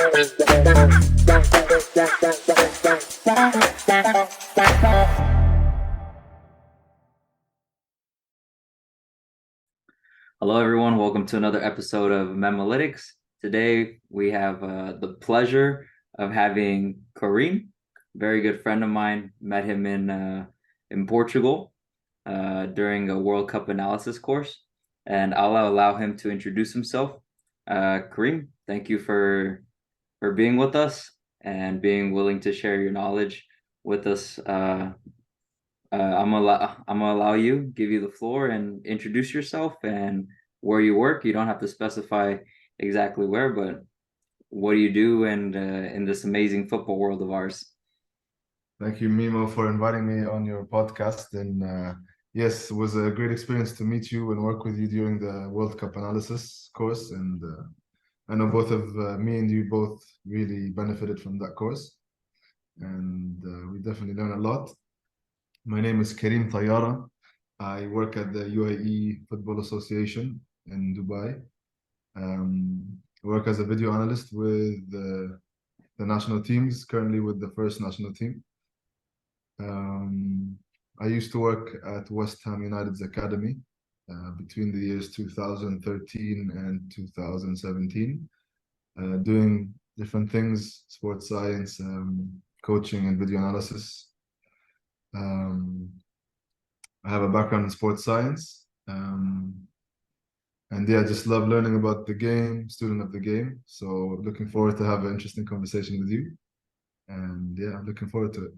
Hello, everyone. Welcome to another episode of Memalytics. Today, we have the pleasure of having Karim, very good friend of mine. Met him in Portugal during a World Cup analysis course, and I'll allow him to introduce himself. Karim, thank you for being with us and being willing to share your knowledge with us. I'm gonna allow you, give you the floor, and introduce yourself and where you work. You don't have to specify exactly where, but what do you do and in this amazing football world of ours? Thank you, Mimo, for inviting me on your podcast. And yes, it was a great experience to meet you and work with you during the World Cup analysis course. And I know both of me and you both really benefited from that course. And we definitely learned a lot. My name is Karim Tayara. I work at the UAE Football Association in Dubai. I work as a video analyst with the national teams, currently with the first national team. I used to work at West Ham United's academy between the years 2013 and 2017, doing different things, sports science, coaching and video analysis. I have a background in sports science. And yeah, just love learning about the game, student of the game. So looking forward to have an interesting conversation with you. And yeah, I'm looking forward to it.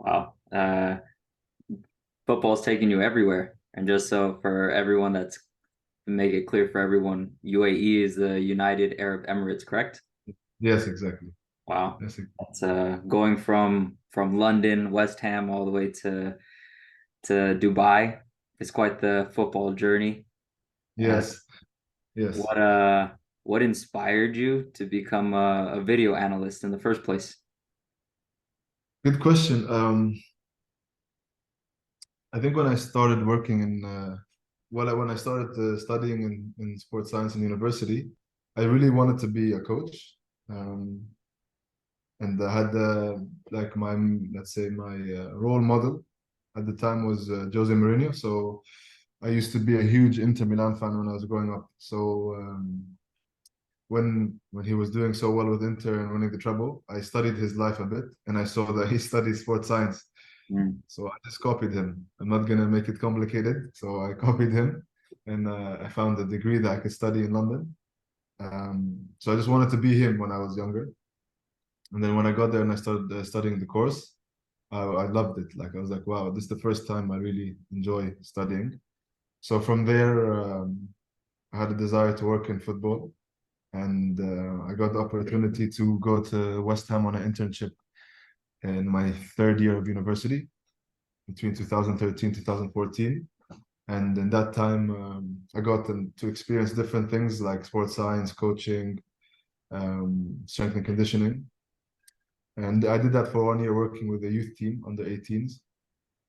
Wow. Football's taking you everywhere. And just so for everyone to make it clear for everyone, UAE is the United Arab Emirates, correct? Yes, exactly. Wow. Yes, That's going from London, West Ham, all the way to Dubai. It's quite the football journey. yes, yes. What inspired you to become a video analyst in the first place? Good question. I think when I started working in, when I started studying in sports science in university, I really wanted to be a coach. And I had like my, let's say my role model at the time was Jose Mourinho. So I used to be a huge Inter Milan fan when I was growing up. So when he was doing so well with Inter and winning the treble, I studied his life a bit, and I saw that he studied sports science. Mm. So I just copied him. I'm not gonna make it complicated. So I copied him, and I found a degree that I could study in London. So I just wanted to be him when I was younger. And then when I got there and I started studying the course, I loved it. Like I was like, wow, this is the first time I really enjoy studying. So from there, I had a desire to work in football, and I got the opportunity to go to West Ham on an internship in my third year of university between 2013 2014. And in that time, I got to experience different things like sports science, coaching, strength and conditioning. And I did that for 1 year working with the youth team under 18s.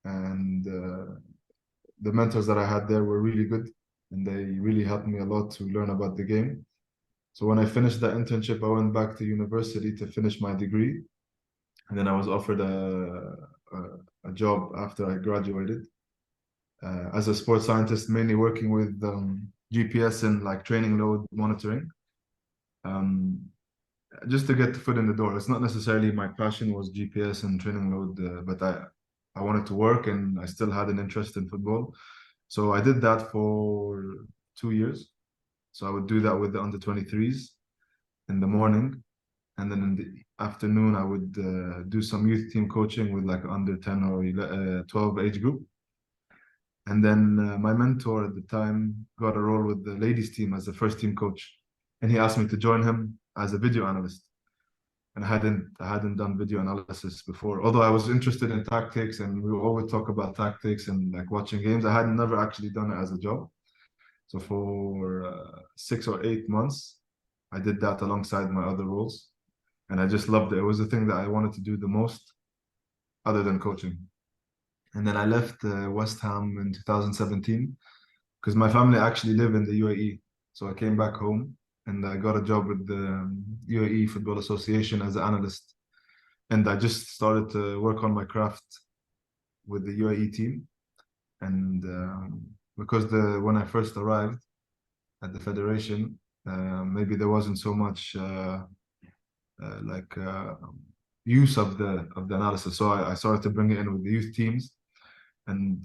And the mentors that I had there were really good, and they really helped me a lot to learn about the game. So when I finished that internship, I went back to university to finish my degree. And then I was offered a job after I graduated as a sports scientist, mainly working with GPS and like training load monitoring. Um, just to get the foot in the door. It's not necessarily my passion was GPS and training load, but I wanted to work and I still had an interest in football. So I did that for 2 years. So I would do that with the under 23s in the morning. And then in the afternoon, I would do some youth team coaching with like under 10 or 12 age group. And then my mentor at the time got a role with the ladies team as a first team coach. And he asked me to join him as a video analyst. And I hadn't done video analysis before. Although I was interested in tactics and we always talk about tactics and like watching games, I had never actually done it as a job. So for 6 or 8 months, I did that alongside my other roles. And I just loved it. It was the thing that I wanted to do the most other than coaching. And then I left West Ham in 2017 because my family actually live in the UAE. So I came back home and I got a job with UAE Football Association as an analyst, and I just started to work on my craft with the UAE team. And because when I first arrived at the federation, maybe there wasn't so much like use of the analysis. So I started to bring it in with the youth teams and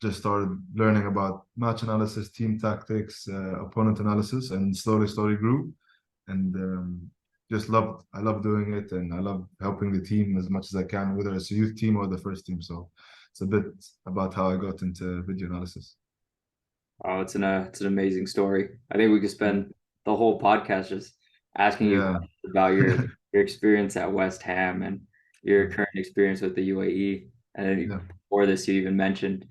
just started learning about match analysis, team tactics, opponent analysis, and slowly grew. And I love doing it, and I love helping the team as much as I can, whether it's a youth team or the first team. So it's a bit about how I got into video analysis. Oh, it's an amazing story. I think we could spend the whole podcast just asking you Yeah, questions about your experience at West Ham and your current experience with the UAE. And then yeah. before this, you even mentioned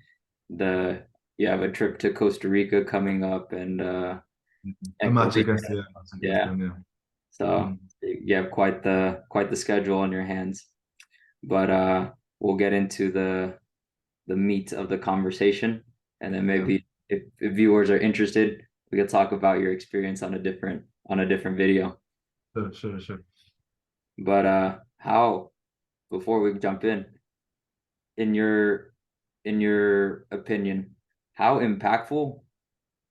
the you have a trip to Costa Rica coming up A and match Korea. against yeah, a match against Yeah. them. Yeah. So Mm. you have quite the schedule on your hands. But we'll get into the meat of the conversation, and then Yeah. maybe if viewers are interested, we could talk about your experience on a different video. Sure. But how before we jump in your in your opinion, how impactful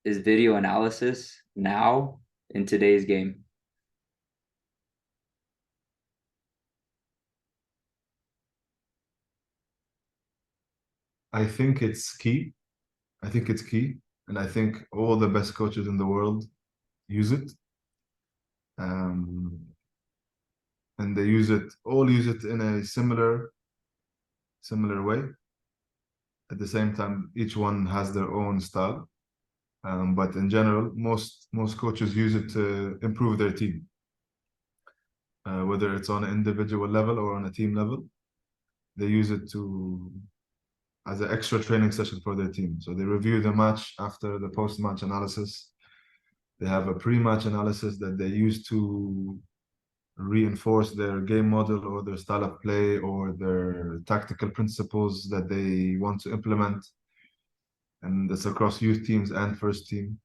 is video analysis now in today's game? I think it's key. I think it's key, and I think all the best coaches in the world use it. Um, and they use it in a similar way. At the same time, each one has their own style. But in general, most coaches use it to improve their team, whether it's on an individual level or on a team level. They use it to as an extra training session for their team. So they review the match after the post-match analysis. They have a pre-match analysis that they use to reinforce their game model or their style of play or their tactical principles that they want to implement. And it's across youth teams and first team.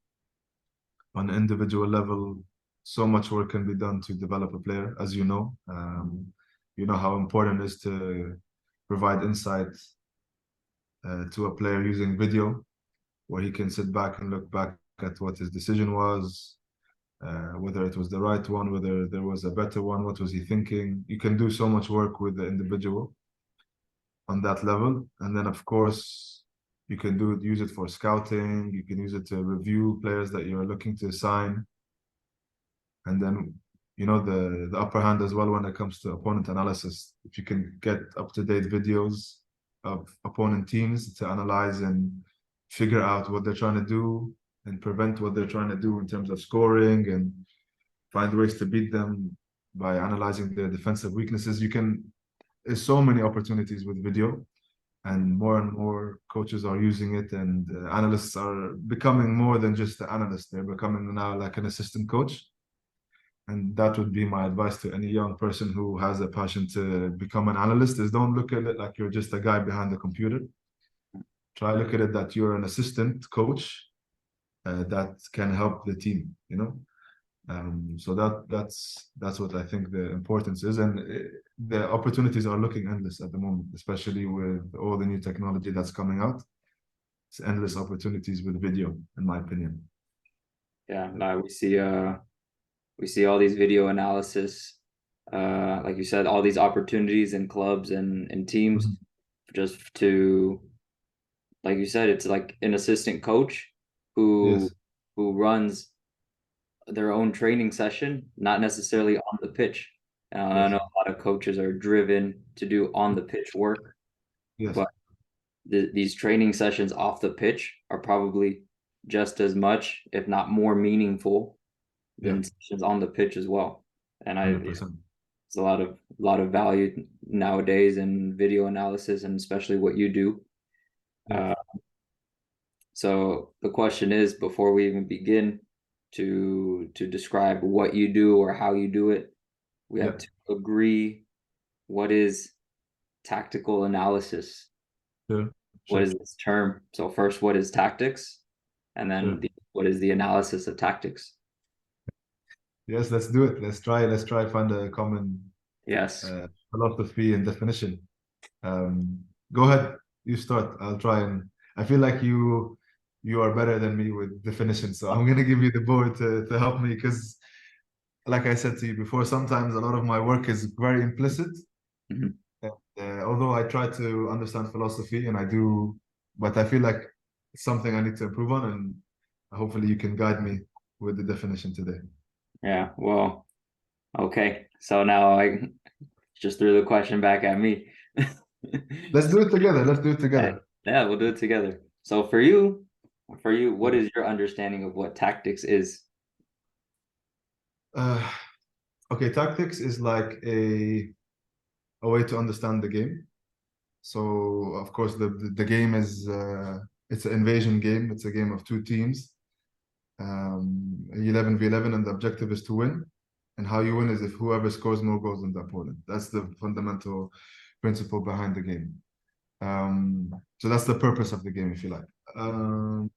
On an individual level, so much work can be done to develop a player, as you know. You know how important it is to provide insight to a player using video, where he can sit back and look back at what his decision was, whether it was the right one, whether there was a better one, what was he thinking. You can do so much work with the individual on that level. And then, of course, you can use it for scouting. You can use it to review players that you're looking to sign. And then, the upper hand as well when it comes to opponent analysis. If you can get up-to-date videos of opponent teams to analyze and figure out what they're trying to do and prevent what they're trying to do in terms of scoring and find ways to beat them by analyzing their defensive weaknesses. There's so many opportunities with video, and more coaches are using it, and analysts are becoming more than just the analyst. They're becoming now like an assistant coach. And that would be my advice to any young person who has a passion to become an analyst is don't look at it like you're just a guy behind the computer. Try look at it that you're an assistant coach that can help the team. So that's what I think the importance is, and the opportunities are looking endless at the moment, especially with all the new technology that's coming out. It's endless opportunities with video, in my opinion. Yeah, now we see all these video analysis, like you said, all these opportunities in clubs and teams Mhm. just to, like you said, it's like an assistant coach who Yes, who runs their own training session, not necessarily on the pitch. I yes, know a lot of coaches are driven to do on the pitch work, yes, but these training sessions off the pitch are probably just as much, if not more meaningful yeah, than sessions on the pitch as well. And I, 100%. it's a lot of value nowadays in video analysis, and especially what you do. Yeah, Uh, so the question is, before we even begin to describe what you do or how you do it, we yeah, have to agree what is tactical analysis. sure, What sure, is this term? So first, what is tactics, and then sure. what is the analysis of tactics? Yes, let's do it. Let's try find a common Yes. philosophy and definition. Um, Go ahead, you start. I'll try and I feel like you are better than me with definition, so I'm gonna give you the board to help me because, like I said to you before, sometimes a lot of my work is very implicit. Mhm. Although I try to understand philosophy and I do, but I feel like it's something I need to improve on, and hopefully you can guide me with the definition today. Yeah. Well, okay. So now I just threw the question back at me. Let's do it together. Let's do it Yeah, together. yeah, we'll do it together. So for you, what is your understanding of what tactics is? Uh, okay, tactics is like a way to understand the game. So of course the game is it's an invasion game. It's a game of two teams, 11v11, and the objective is to win. And how you win is if whoever scores more goals than the opponent. That's the fundamental principle behind the game. So that's the purpose of the game, if you like. Um,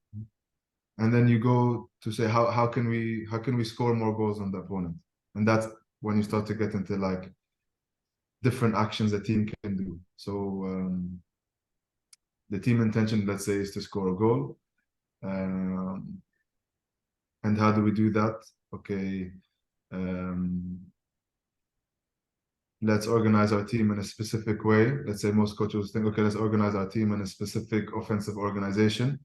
and then you go to say how can we score more goals than the opponent, and that's when you start to get into like different actions a team can do. So the team intention, let's say, is to score a goal. Um, and how do we do that? Okay, um, let's organize our team in a specific way. Let's say most coaches think, okay, let's organize our team in a specific offensive organization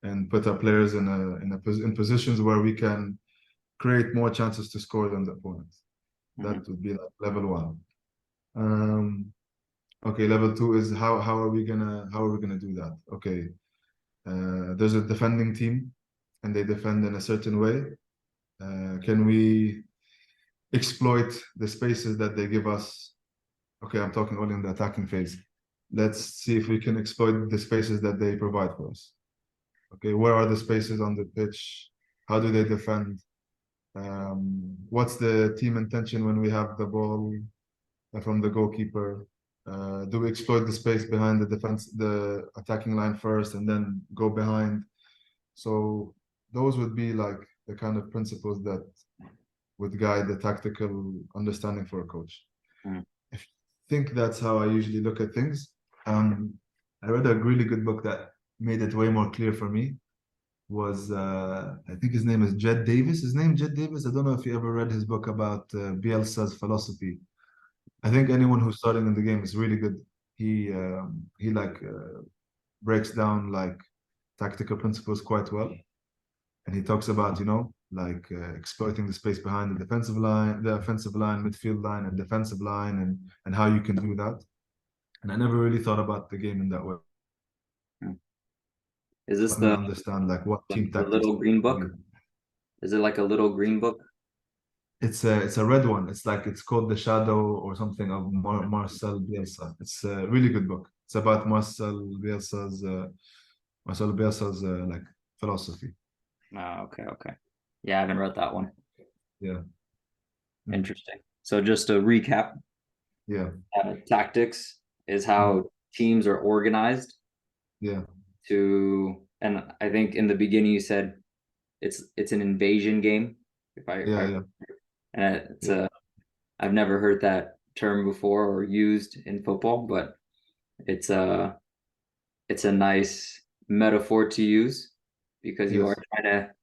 and put our players in positions where we can create more chances to score than the opponent. Mhm. That would be like level one. Um, okay, level two is how are we gonna do that? Okay, there's a defending team and they defend in a certain way. Can we exploit the spaces that they give us? Okay, I'm talking only in the attacking phase. Let's see if we can exploit the spaces that they provide for us. Okay, where are the spaces on the pitch? How do they defend? What's the team intention when we have the ball from the goalkeeper? Do we exploit the space behind the attacking line first, and then go behind? So those would be like the kind of principles that would guide the tactical understanding for a coach. Mhm. I think that's how I usually look at things. Um, I read a really good book that made it way more clear for me. Was I think his name is Jed Davis. His name Jed Davis. I don't know if you ever read his book about Bielsa's philosophy. I think anyone who's starting in the game is really good. He like breaks down like tactical principles quite well, and he talks about like exploiting the space behind the offensive line, midfield line, and defensive line, and how you can do that. And I never really thought about the game in that way. Is this Let me understand like what team the tactics little green book? mean. Is it like a little green book? It's a red one. It's called The Shadow or something of Marcel Bielsa. It's a really good book. It's about Marcel Bielsa's like philosophy. Oh, okay, okay. Yeah, I haven't read that one. Yeah. Mm. Interesting. So just to recap, Yeah. tactics is Mm. how teams are organized Yeah. to, and I think in the beginning you said it's an invasion game. If Yeah. I Yeah. and it's Yeah. a I've never heard that term before or used in football, but it's a it's a nice metaphor to use because you are Yes. trying to Yes.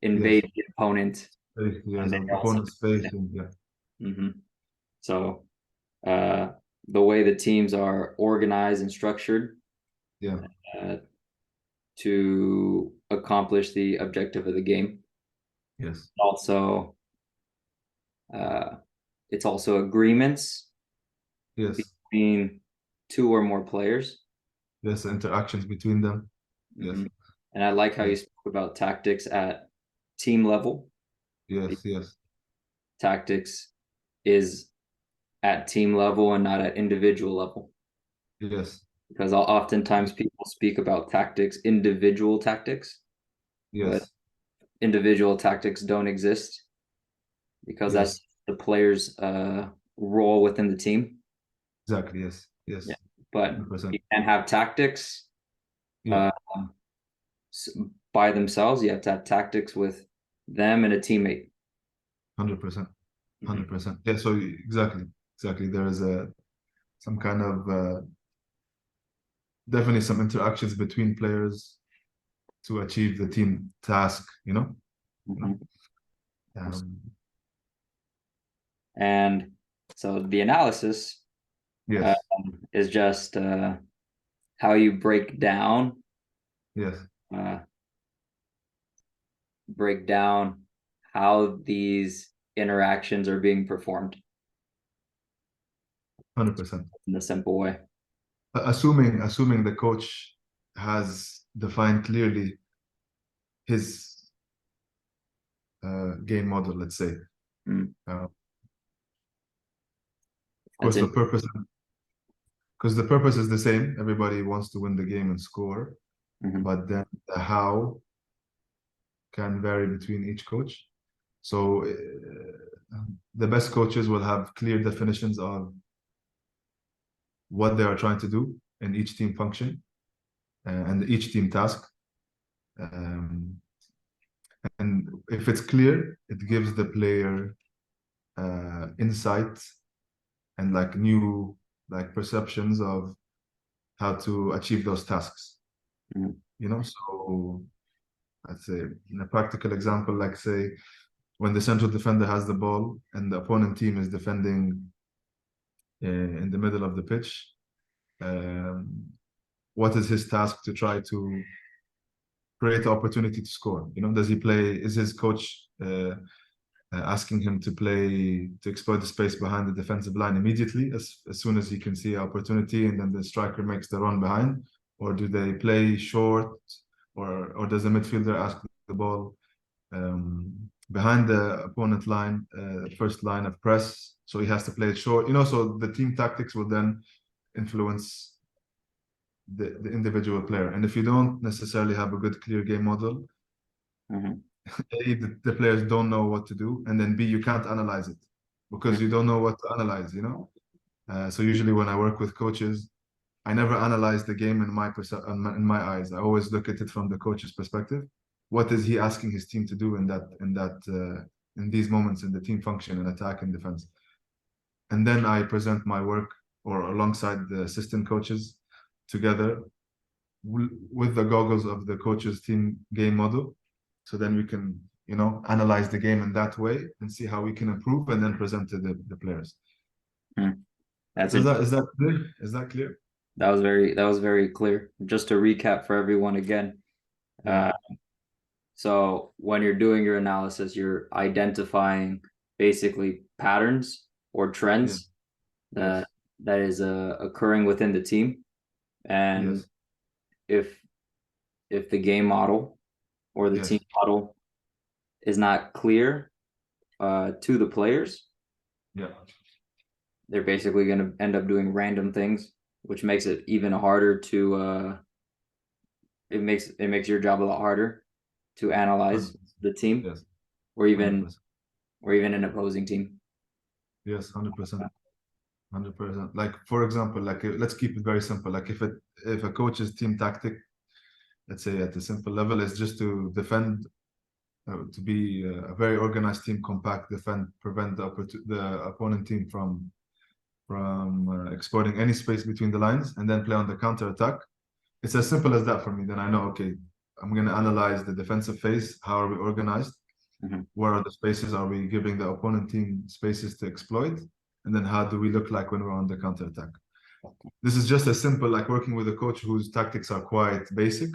invade the opponent Yes. and they also Opponent space and yeah. hmm so uh the way the teams are organized and structured Yeah. uh, to accomplish the objective of the game. Yes. Also, uh, it's also agreements Yes. between two or more players. Yes. Interactions between them. Yes. hmm And I like how you Yes. spoke about tactics at team level. Yes. Yes. Tactics is at team level and not at individual level. Yes. Because oftentimes people speak about tactics, individual tactics, but Yes. individual tactics don't exist because that's Yes. the player's role within the team. Exactly. Yes. Yeah, Yes. but you 100%. can't have tactics Yeah. uh, by themselves. You have to have tactics with them and a teammate. 100%. Mhm. 100%. Yeah, so exactly. There is some kind of definitely some interactions between players to achieve the team task, you know. Mhm. Um, And so the analysis yes, is just how you yes, uh, break down how these interactions are being performed 100%. in a simple way. Assuming the coach has defined clearly his game model, let's say. Mm. Of That's course, in. because the purpose is the same. Everybody wants to win the game and score, Mhm. but then the how can vary between each coach. So the best coaches will have clear definitions of what they are trying to do in each team function and each team task. Um, and if it's clear, it gives the player insight and like new like perceptions of how to achieve those tasks. Mhm. So I'd say in a practical example, like say when the central defender has the ball and the opponent team is defending in the middle of the pitch, um, what is his task to try to create the opportunity to score? Does he play? Is his coach asking him to play to exploit the space behind the defensive line immediately as soon as he can see opportunity, and then the striker makes the run behind, or do they play short, or does the midfielder ask the ball behind the opponent line, first line of press, so he has to play it short. So the team tactics will then influence the individual player. And if you don't necessarily have a good clear game model, Mhm. A, the players don't know what to do, and then B, you can't analyze it because you Mhm. don't know what to analyze. So usually when I work with coaches, I never analyze the game in my eyes. I always look at it from the coach's perspective. What is he asking his team to do in these moments in the team function and attack and defense? And then I present my work or alongside the assistant coaches together with the goggles of the coach's team game model. So then we can, analyze the game in that way and see how we can improve and then present to the players. Mhm. That's Is it. that is that clear? Is that clear? That was very clear. Just to recap for everyone again. Yeah. Uh, so when you're doing your analysis, you're identifying basically patterns or Yeah. trends Yes. that is occurring within the team, and Yes. if the game model or the team Yes. model is not clear to the players, Yeah. they're basically going to end up doing random things, which makes it even harder to it makes your job a lot harder to analyze 100%. the team Yes. or even 100%. an opposing team. Yes. 100%. 100%. Like for example, like let's keep it very simple. Like if a coach's team tactic, let's say at a simple level, is just to defend, to be a very organized team, compact, defend, prevent the opponent team from exploiting any space between the lines, and then play on the counter attack. It's as simple as that for me. Then I know, okay, I'm going to analyze the defensive phase. How are we organized? Mhm. Where are the spaces? Are we giving the opponent team spaces to exploit? And then how do we look like when we're on the counter attack? This is just as simple like working with a coach whose tactics are quite basic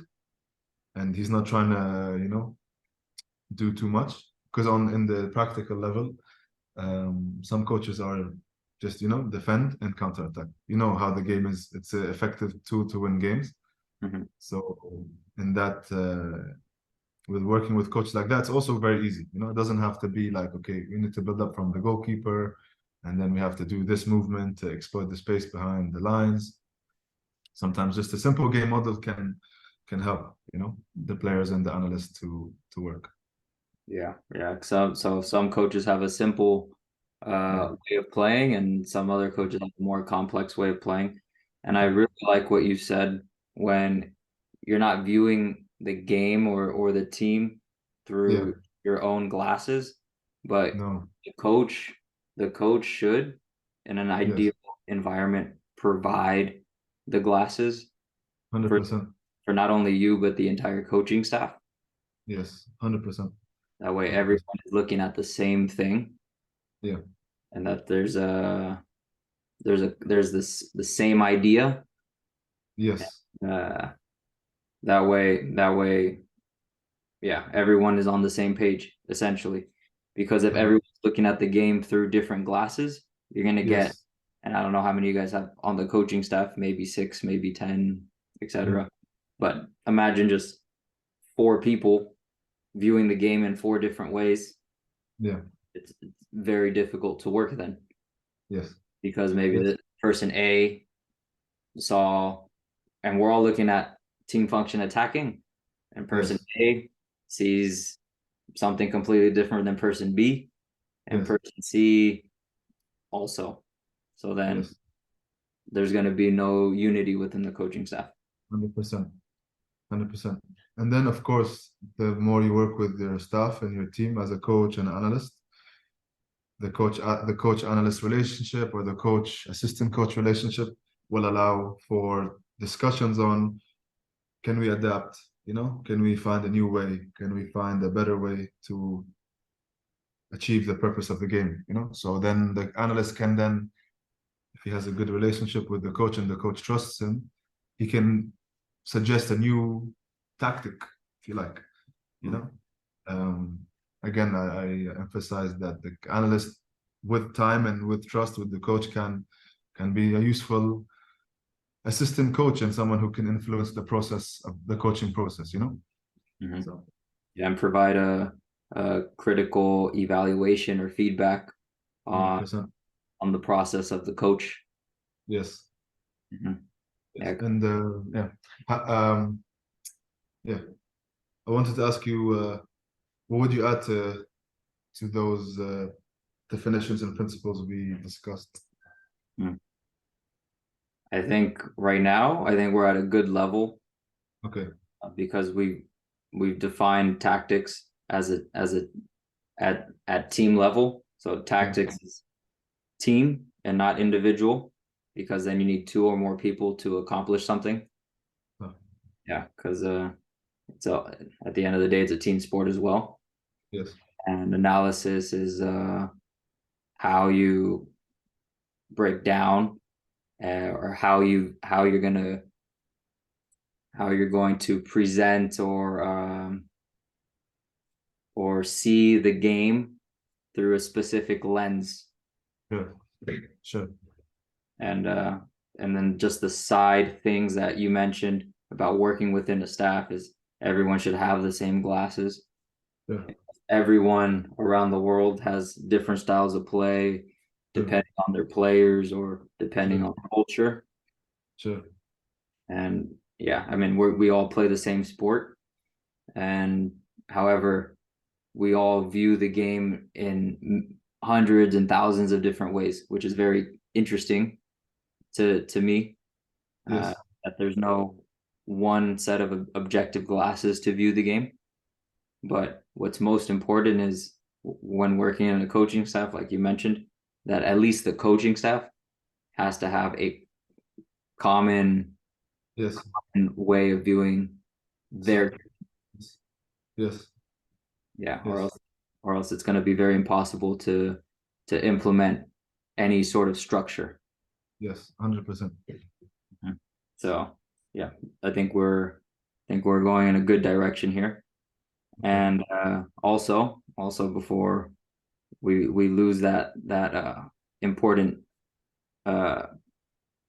and he's not trying to, do too much. Because on in the practical level, some coaches are just defend and counter attack. You know how the game is. It's an effective tool to win games. Mhm. So in that, with working with coaches like that, it's also very easy. It doesn't have to be like, okay, we need to build up from the goalkeeper, and then we have to do this movement to exploit the space behind the lines. Sometimes just a simple game model can help, the players and the analysts to work. Yeah, yeah. Some coaches have a simple Yeah, way of playing, and some other coaches have a more complex way of playing. And I yeah, really like what you said when you're not viewing the game or the team yeah, through your own glasses. but No. the coach, the coach should, in an Yes. ideal environment, provide the glasses for 100%. for not only you but the entire coaching staff. Yes. 100%. That way, everyone 100%. is looking at the same thing, Yeah. and that there's this the same idea. Yes. Uh, that way, yeah, everyone is on the same page essentially. Because if Uh-huh. everyone's looking at the game through different glasses, you're gonna get, Yes. and I don't know how many you guys have on the coaching staff, maybe six, maybe 10, Yeah. etc. But imagine just four people viewing the game in four different ways. Yeah. It's very difficult to work then, Yes. because maybe Yes. the person A saw, and we're all looking at team function attacking, and person Yes. A sees something completely different than person B, and Yes. person C also. So then Yes. there's going to be no unity within the coaching staff. 100%. 100%. And then, of course, the more you work with your staff and your team as a coach and analyst, the coach analyst relationship or the coach assistant coach relationship will allow for discussions on, can we adapt? Can we find a new way? Can we find a better way to achieve the purpose of the game? So then the analyst can then, if he has a good relationship with the coach and the coach trusts him, he can suggest a new tactic, if you like. you know um, Again, I emphasize that the analyst, with time and with trust with the coach, can be a useful assistant coach and someone who can influence the process of the coaching process. Mm-hmm. So Yeah, and provide a critical evaluation or feedback on 100%. on the process of the coach. Yes. Mm-hmm. Yes. Yeah. And yeah. Yeah, I wanted to ask you, what would you add to those definitions and principles we discussed? Mm. I think right now, I think we're at a good level, Okay. because we've defined tactics as a at team level. So Yeah. tactics is team and not individual, because then you need two or more people to accomplish something. Oh, Yeah, because so at the end of the day, it's a team sport as well. yes. And analysis is how you break down, or how you're going to present, or see the game through a specific lens. Sure. Sure. and uh and then just the side things that you mentioned about working within a staff is everyone should have the same glasses. Sure. Everyone around the world has different styles of play Sure. depending on their players or depending Sure. on culture. Sure. And yeah, I mean, we all play the same sport, and however, we all view the game in hundreds and thousands of different ways, which is very interesting to me. uh, Yes. that there's no one set of objective glasses to view the game. But what's most important is, when working in a coaching staff, like you mentioned, that at least the coaching staff has to have a common Yes. way of viewing their, So, yes. yeah, or Yes. else it's going to be very impossible to implement any sort of structure. Yes. 100%. Mhm. So yeah, I think we're going in a good direction here. Okay. And also before we lose that important uh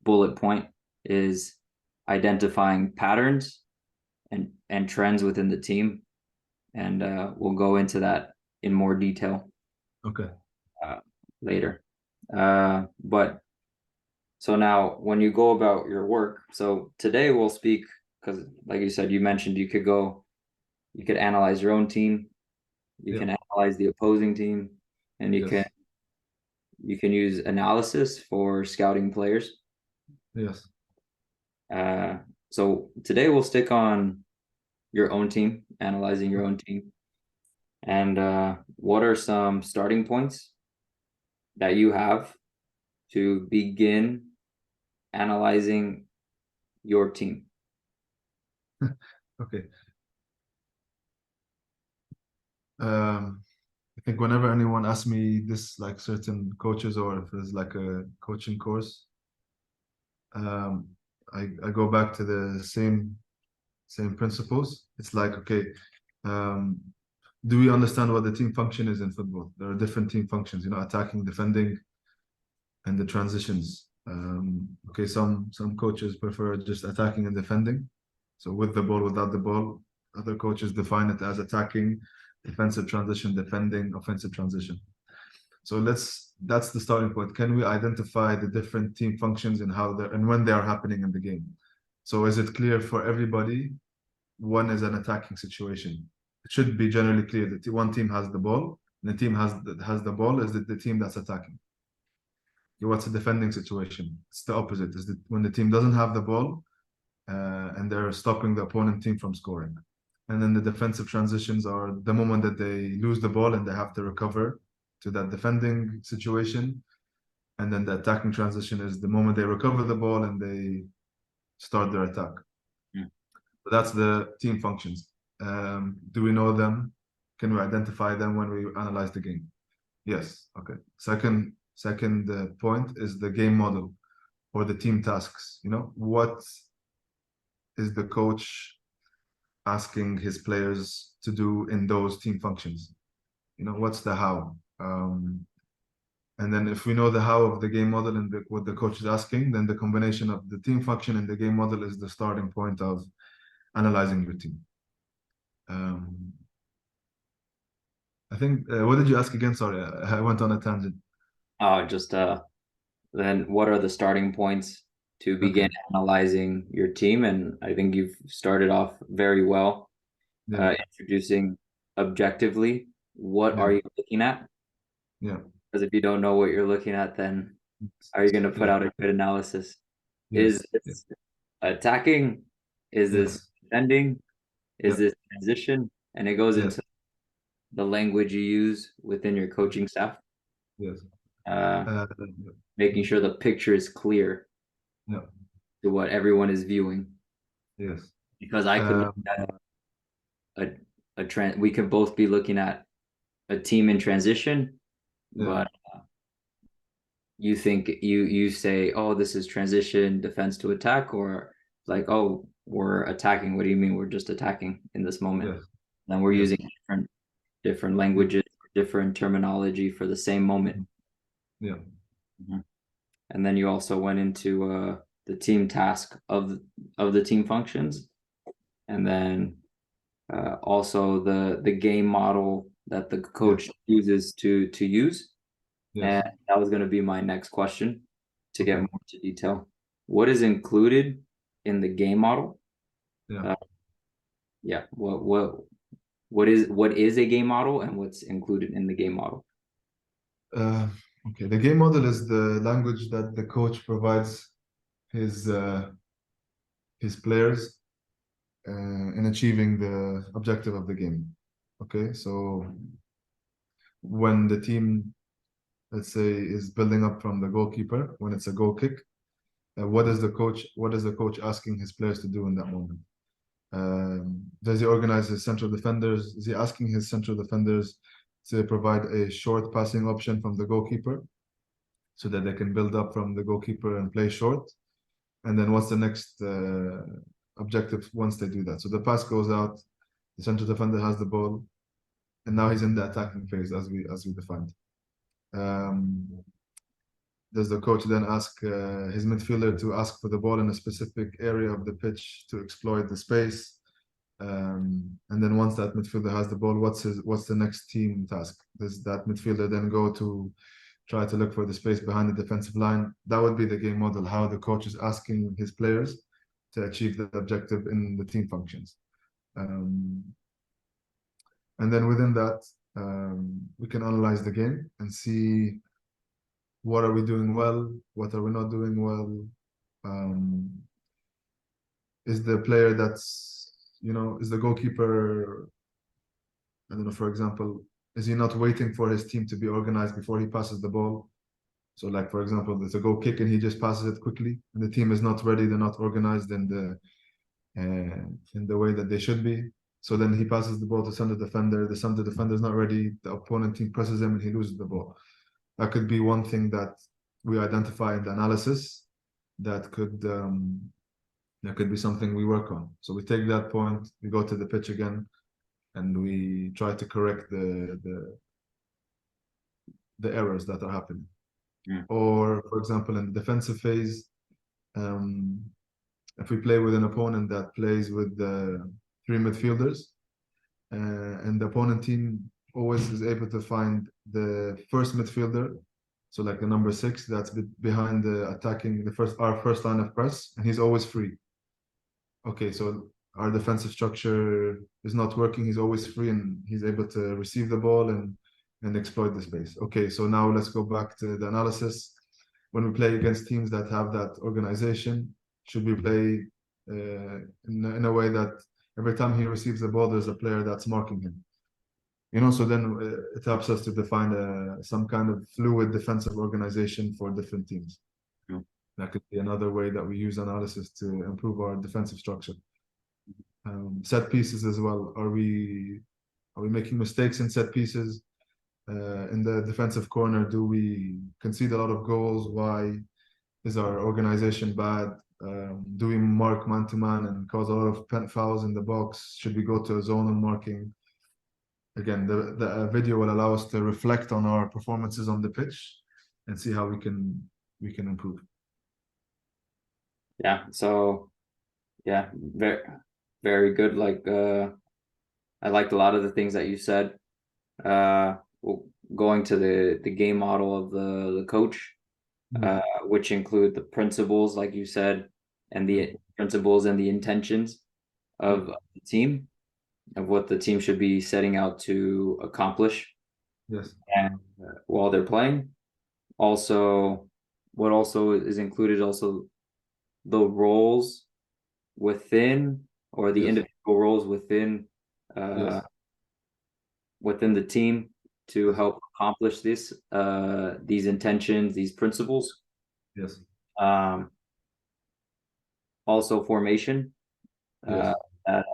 bullet point, is identifying patterns and trends within the team. And we'll go into that in more detail Okay. uh later. But so now, when you go about your work, so today we'll speak, because like you said, you mentioned you could analyze your own team, you Yeah. can analyze the opposing team, and Yes. you can use analysis for scouting players. Yes. Uh, so today we'll stick on your own team, analyzing your own team. And what are some starting points that you have to begin analyzing your team? Okay. I think whenever anyone asks me this, like certain coaches, or if there's like a coaching course, um, I go back to the same principles. It's like, okay, um, do we understand what the team function is in football? There are different team functions, attacking, defending, and the transitions. Okay, some coaches prefer just attacking and defending. So with the ball, without the ball. Other coaches define it as attacking, defensive transition, defending, offensive transition. So that's the starting point. Can we identify the different team functions and how they and when they are happening in the game? So is it clear for everybody? One is an attacking situation. It should be generally clear that one team has the ball, and the team has the ball is the team that's attacking. What's a defending situation? It's the opposite. Is that when the team doesn't have the ball and they're stopping the opponent team from scoring. And then the defensive transitions are the moment that they lose the ball and they have to recover to that defending situation. And then the attacking transition is the moment they recover the ball and they start their attack. Mm. So that's the team functions. Do we know them? Can we identify them when we analyze the game? Yes. Okay. Second point is the game model or the team tasks. What is the coach asking his players to do in those team functions? What's the how? And then if we know the how of the game model and what the coach is asking, then the combination of the team function and the game model is the starting point of analyzing your team. Um, I think, what did you ask again? Sorry, I went on a tangent. Just then what are the starting points to begin Okay. analyzing your team? And I think you've started off very well, Yeah. introducing objectively what Yeah. are you looking at? Yeah. Because if you don't know what you're looking at, then how are you going to put Yeah. out a good analysis? Is Yes. Yeah. this attacking? Is this Yes. defending? Is Yeah. this transition? And it goes Yes. into the language you use within your coaching staff, Yes. uh, Uh, making sure the picture is clear yeah. to what everyone is viewing. Yes. Because I could look Um, at a we could both be looking at a team in transition, yeah. but you think you say, oh, this is transition defense to attack, or like, oh, we're attacking. What do you mean we're just attacking in this moment? Yes. Then we're Yes. using different Yeah. languages, different terminology for the same moment. Mhm. Yeah. Mhm. And then you also went into the team task of the team functions, and then also the game model that the Yes. coach uses to use. And Yes. that was going to be my next question to get Okay. more to detail. What is included in the game model? Yeah. Uh, yeah, what is a game model and what's included in the game model? Uh, okay. The game model is the language that the coach provides his uh, his players in achieving the objective of the game. Okay. So when the team, let's say, is building up from the goalkeeper, when it's a goal kick, what is the coach asking his players to do in that moment? Does he organize his central defenders? Is he asking his central defenders to provide a short passing option from the goalkeeper so that they can build up from the goalkeeper and play short? And then what's the next objective once they do that? So the pass goes out, the central defender has the ball, and now he's in the attacking phase as we defined. Um, does the coach then ask his midfielder to ask for the ball in a specific area of the pitch to exploit the space? And then once that midfielder has the ball, what's the next team task? Does that midfielder then go to try to look for the space behind the defensive line? That would be the game model, how the coach is asking his players to achieve the objective in the team functions. Um, and then within that, we can analyze the game and see what are we doing well, what are we not doing well. Um, is the player is the goalkeeper I don't know, for example, is he not waiting for his team to be organized before he passes the ball? So, like for example, there's a goal kick and he just passes it quickly, and the team is not ready, they're not organized in the way that they should be. So then he passes the ball to center defender. The center defender is not ready. The opponent team presses him and he loses the ball. That could be one thing that we identify in the analysis that could be something we work on. So we take that point, we go to the pitch again, and we try to correct the errors that are happening. Yeah. Or, for example, in the defensive phase, um, if we play with an opponent that plays with the three midfielders, and the opponent team always is able to find the first midfielder, so like the number six that's behind the attacking our first line of press, and he's always free. Okay, so our defensive structure is not working. He's always free and he's able to receive the ball and exploit the space. Okay, so now let's go back to the analysis. When we play against teams that have that organization, should we play in a way that every time he receives the ball, there's a player that's marking him? So then it helps us to define some kind of fluid defensive organization for different teams. Yeah. That could be another way that we use analysis to improve our defensive structure. Set pieces as well. Are we making mistakes in set pieces? In the defensive corner, do we concede a lot of goals? Why is our organization bad? Do we mark man to man and cause a lot of fouls in the box? Should we go to a zonal marking? Again, the video will allow us to reflect on our performances on the pitch and see how we can improve. Yeah. So yeah, very very good. Like I liked a lot of the things that you said. Well, going to the game model of the coach, which include the principles, like you said, and the principles and the intentions of the team, of what the team should be setting out to accomplish. Yes. And while they're playing, also what also is included, also the roles within, or the Yes. individual roles within Yes. within the team to help accomplish these intentions, these principles. Yes. Um, Also formation, Yes. that,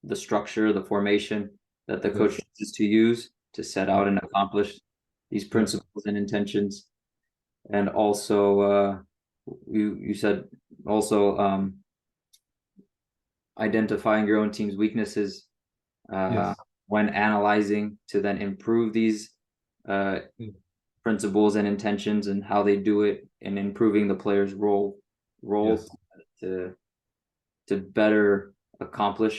the structure, the formation that the coach Yes. chooses to use to set out and accomplish these Yeah. principles and intentions. And also, you said also identifying your own team's weaknesses Yes. when analyzing to then improve these uh, Yeah. principles and intentions and how they do it, and improving the players' roles Yes. to better accomplish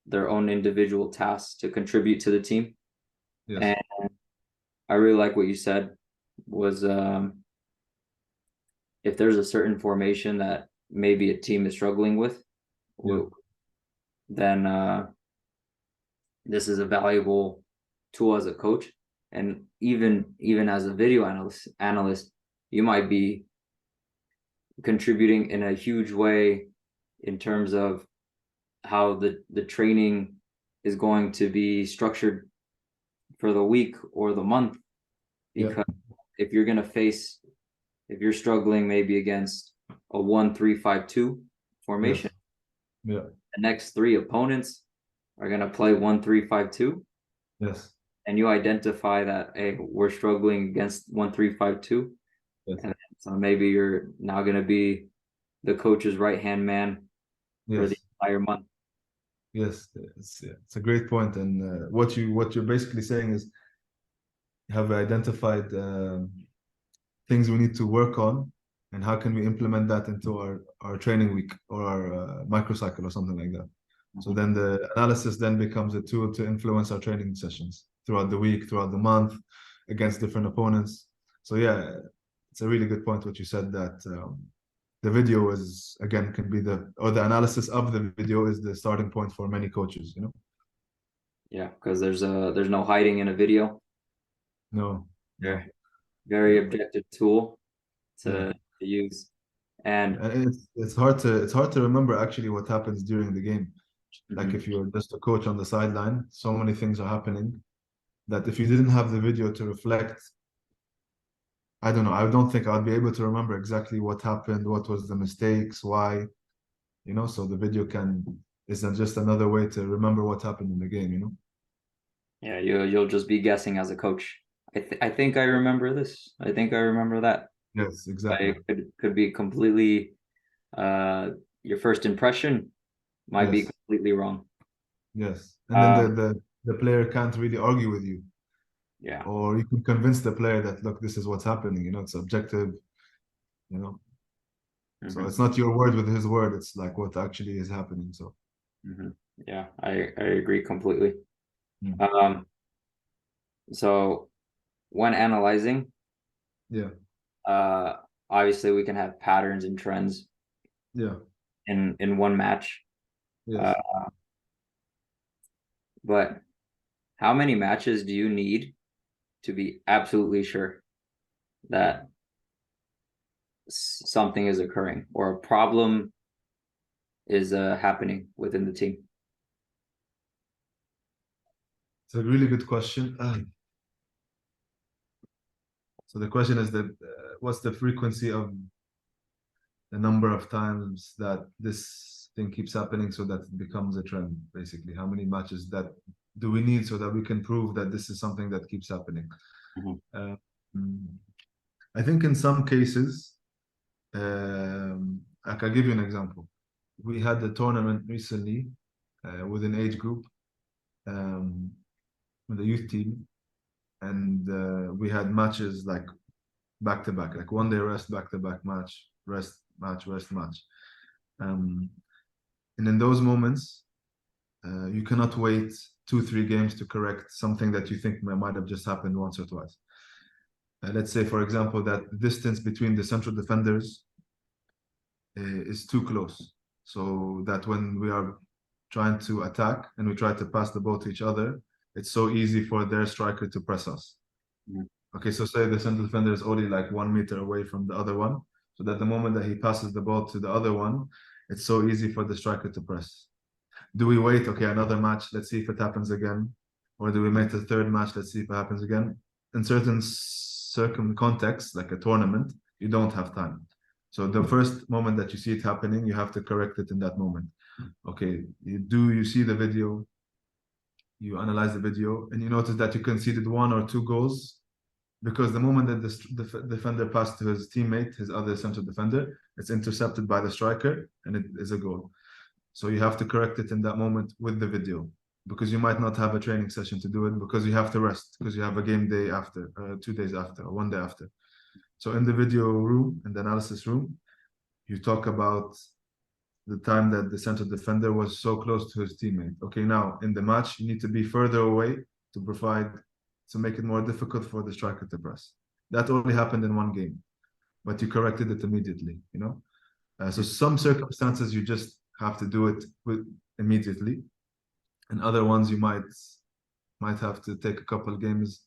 their own individual tasks to contribute to the team. Yes. And I really like what you said was if there's a certain formation that maybe a team is struggling with, Yeah. then this is a valuable tool as a coach. And even as a video analyst, you might be contributing in a huge way in terms of how the training is going to be structured for the week or the month. Because if you're going to face, if you're struggling maybe against a 1-3-5-2 formation, Yeah. the next three opponents are going to play 1-3-5-2, Yes. and you identify that, hey, we're struggling against 1-3-5-2, Yes. and so maybe you're now going to be the coach's right hand man for the Yes. entire month. Yes. It's a great point. And what you're basically saying is have identified things we need to work on, and how can we implement that into our training week or our microcycle or something like that. So then the analysis then becomes a tool to influence our training sessions throughout the week, throughout the month, against different opponents. So yeah, it's a really good point what you said, that the video is, again, can be the analysis of the video is the starting point for many coaches. Yeah, because there's no hiding in a video. No. Yeah, very Yeah. objective tool Yeah. to use. And And it's hard to remember actually what happens during the game. Like Hmm. if you're just a coach on the sideline, so many things are happening that if you didn't have the video to reflect, I don't know, I don't think I'd be able to remember exactly what happened, what was the mistakes, why, so the video isn't just another way to remember what happened in the game. Yeah, you'll just be guessing as a coach. I think I remember this. I think I remember that. Yes, But exactly. it could be completely uh your first impression might be Yes, completely wrong. yes. And then the Um, the the player can't really argue with you, yeah. or you can convince the player that look, this is what's happening. It's objective. You know, so Hmm. it's not your word with his word. It's like what actually is happening. So, Hmm. Yeah, I agree completely. mm, Um, so when analyzing, yeah, uh, obviously we can have patterns and trends yeah, in one match. Uh, yes. but how many matches do you need to be absolutely sure that something is occurring or a problem is happening within the team? It's a really good question. So the question is that what's the frequency of the number of times that this thing keeps happening so that it becomes a trend, basically? How many matches that do we need so that we can prove that this is something that keeps happening? Mhm. Uh, mm, I think in some cases, I can give you an example. We had a tournament recently with an age group um, with the youth team, and we had matches like back to back, like one day rest, back to back match, rest, match, rest, match. Um, and in those moments, you cannot wait 2, 3 games to correct something that you think might have just happened once or twice. Let's say, for example, that the distance between the central defenders is too close. So that when we are trying to attack and we try to pass the ball to each other, it's so easy for their striker to press us. Mhm. Okay, so say the central defender is only like 1 meter away from the other one, so that the moment that he passes the ball to the other one, it's so easy for the striker to press. Do we wait? Okay, another match. Let's see if it happens again, or do we make the third match? Let's see if it happens again. In certain circum contexts, like a tournament, you don't have time. So the first moment that you see it happening, you have to correct it in that moment. Okay, you see the video, you analyze the video, and you notice that you conceded 1 or 2 goals because the moment that the defender passed to his teammate, his other central defender, it's intercepted by the striker and it is a goal. So you have to correct it in that moment with the video because you might not have a training session to do it because you have to rest because you have a game day after, 2 days after, or one day after. So in the video room, in the analysis room, you talk about the time that the central defender was so close to his teammate. Okay, now in the match, you need to be further away to make it more difficult for the striker to press. That only happened in one game, but you corrected it immediately. So some circumstances you just have to do it immediately, and other ones you might have to take a couple of games.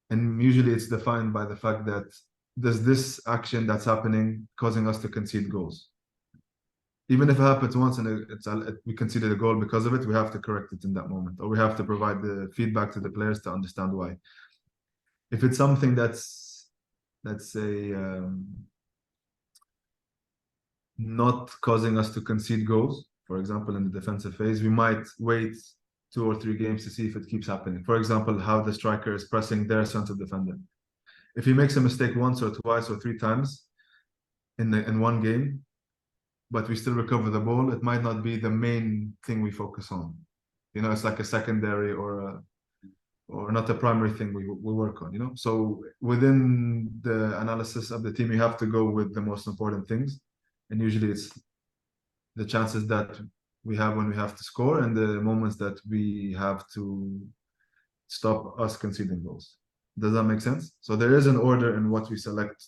And usually it's defined by the fact that does this action that's happening causing us to concede goals? Even if it happens once and we conceded a goal because of it, we have to correct it in that moment, or we have to provide the feedback to the players to understand why. If it's something that's, let's say, not causing us to concede goals, for example, in the defensive phase, we might wait 2 or 3 games to see if it keeps happening. For example, how the striker is pressing their central defender. If he makes a mistake once or twice or 3 times in one game, but we still recover the ball, it might not be the main thing we focus on. It's like a secondary or not a primary thing we work on. So within the analysis of the team, you have to go with the most important things. And usually it's the chances that we have when we have to score and the moments that we have to stop us conceding goals. Does that make sense? So there is an order in what we select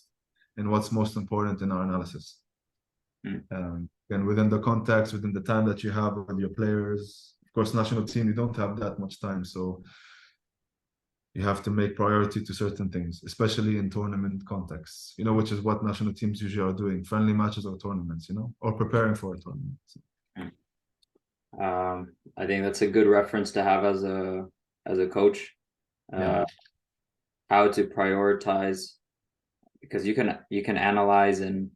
and what's most important in our analysis. Mhm. And within the context, within the time that you have with your players, of course, national team, you don't have that much time. So you have to make priority to certain things, especially in tournament contexts, which is what national teams usually are doing, friendly matches or tournaments, or preparing for a tournament. Mhm. I think that's a good reference to have as a coach. Yeah. Uh, how to prioritize because you can analyze and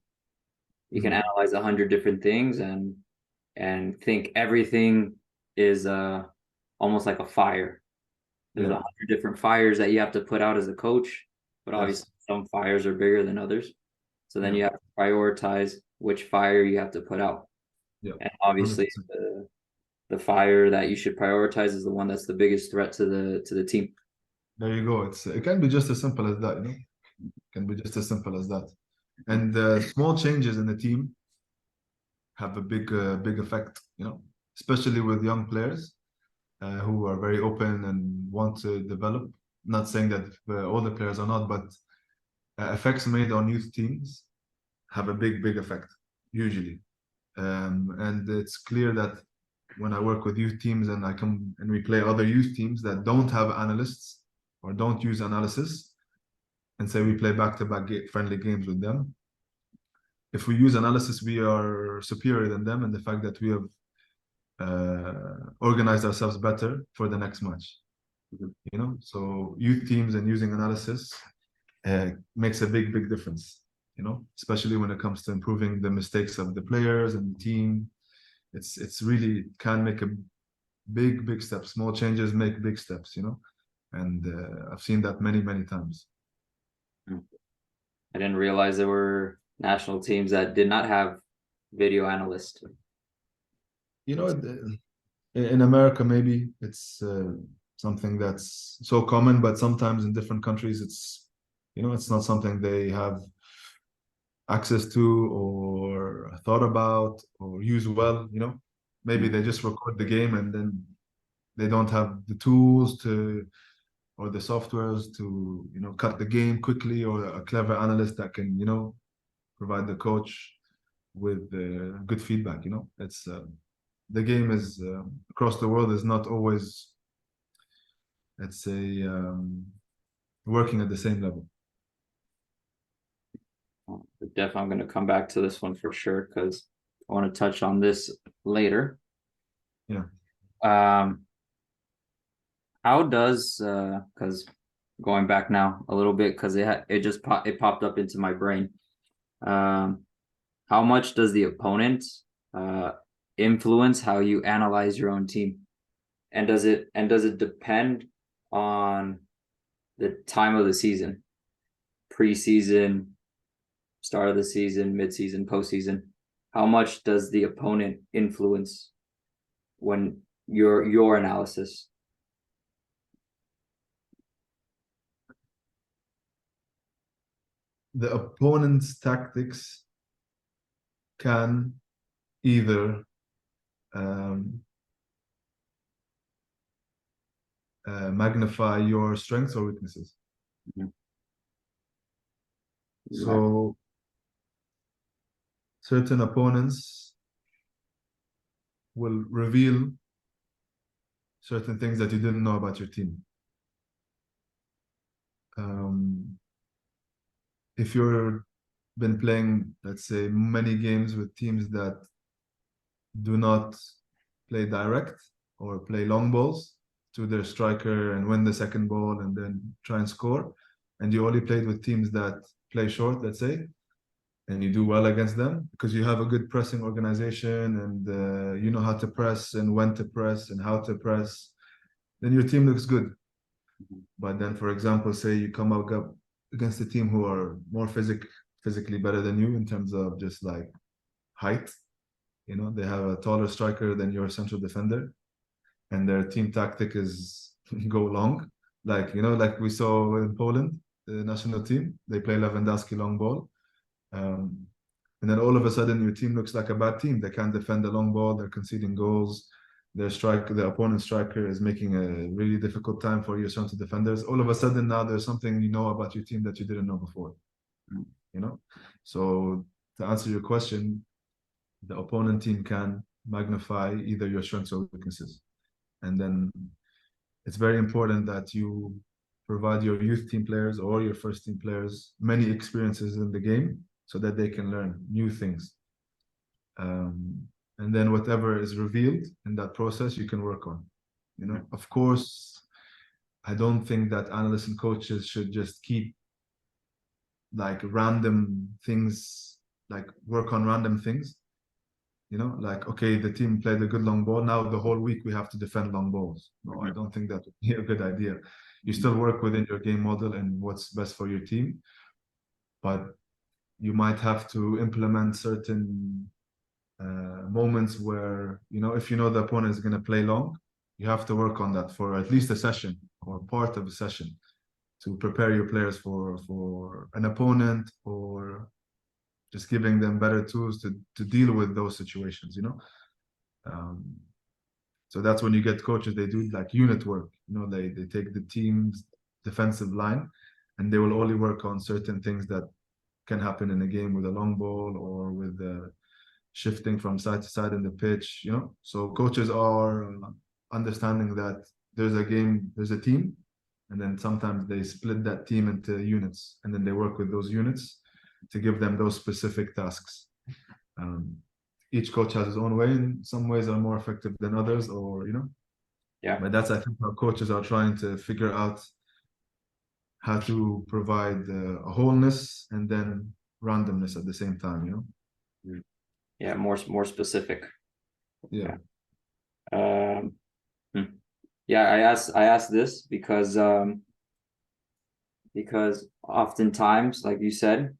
you can Mhm. analyze 100 different things and think everything is almost like a fire. There's Yeah. 100 different fires that you have to put out as a coach, but Yes. obviously some fires are bigger than others. So then Yeah. you have to prioritize which fire you have to put out. Yeah. And obviously 100%. the fire that you should prioritize is the one that's the biggest threat to the team. There you go. It can be just as simple as that, can be just as simple as that. And small changes in the team have a big effect, especially with young players who are very open and want to develop. Not saying that all the players are not, but effects made on youth teams have a big effect, usually. And it's clear that when I work with youth teams and I come and we play other youth teams that don't have analysts or don't use analysis, and say we play back-to-back friendly games with them, if we use analysis, we are superior than them in the fact that we have organized ourselves better for the next match. So youth teams and using analysis makes a big difference. Especially when it comes to improving the mistakes of the players and the team. It's really can make a big step. Small changes make big steps. And I've seen that many times. I didn't realize there were national teams that did not have video analysts. You know, That's in America, maybe it's something that's so common, but sometimes in different countries, it's not something they have access to or thought about or use well. Maybe they just record the game and then they don't have the tools to or the softwares to cut the game quickly or a clever analyst that can provide the coach with good feedback. It's the game is across the world is not always, let's say, working at the same level. definitely I'm going to come back to this one for sure because I want to touch on this later. Yeah. Um, how does because going back now a little bit because it popped up into my brain. Um, how much does the opponent uh influence how you analyze your own team? And does it depend on the time of the season, preseason, start of the season, midseason, postseason? How much does the opponent influence when your analysis? The opponent's tactics can either um, magnify your strengths or weaknesses. Mhm. So certain opponents will reveal certain things that you didn't know about your team. Um, if you've been playing, let's say, many games with teams that do not play direct or play long balls to their striker and win the second ball and then try and score, and you only played with teams that play short, let's say, and you do well against them because you have a good pressing organization and you know how to press and when to press and how to press, then your team looks good. But then, for example, say you come up against a team who are more physically better than you in terms of just like height. They have a taller striker than your central defender, and their team tactic is go long. Like we saw in Poland, the national team, they play Lewandowski long ball. Um, and then all of a sudden, your team looks like a bad team. They can't defend the long ball. They're conceding goals. The opponent striker is making a really difficult time for your central defenders. All of a sudden, now there's something you know about your team that you didn't know before. You know, so to answer your question, the opponent team can magnify either your strengths or weaknesses, and then it's very important that you provide your youth team players or your first team players many experiences in the game so that they can learn new things. and then whatever is revealed in that process, you can work on. Of course, I don't think that analysts and coaches should just keep like random things, like work on random things. Like, okay, the team played a good long ball. Now the whole week we have to defend long balls. No, I don't think that would be a good idea. You still work within your game model and what's best for your team, but you might have to implement certain moments where, if the opponent is going to play long, you have to work on that for at least a session or part of a session to prepare your players for an opponent, or just giving them better tools to deal with those situations. Um, so that's when you get coaches, they do like unit work. They take the team's defensive line and they will only work on certain things that can happen in a game with a long ball or with shifting from side to side in the pitch. So coaches are understanding that there's a team, and then sometimes they split that team into units, and then they work with those units to give them those specific tasks. Um, each coach has his own way, and some ways are more effective than others, or. Yeah. But that's, I think, how coaches are trying to figure out how to provide a wholeness and then randomness at the same time. Yeah, more specific. Yeah. Um, yeah, I asked this because oftentimes, like you said,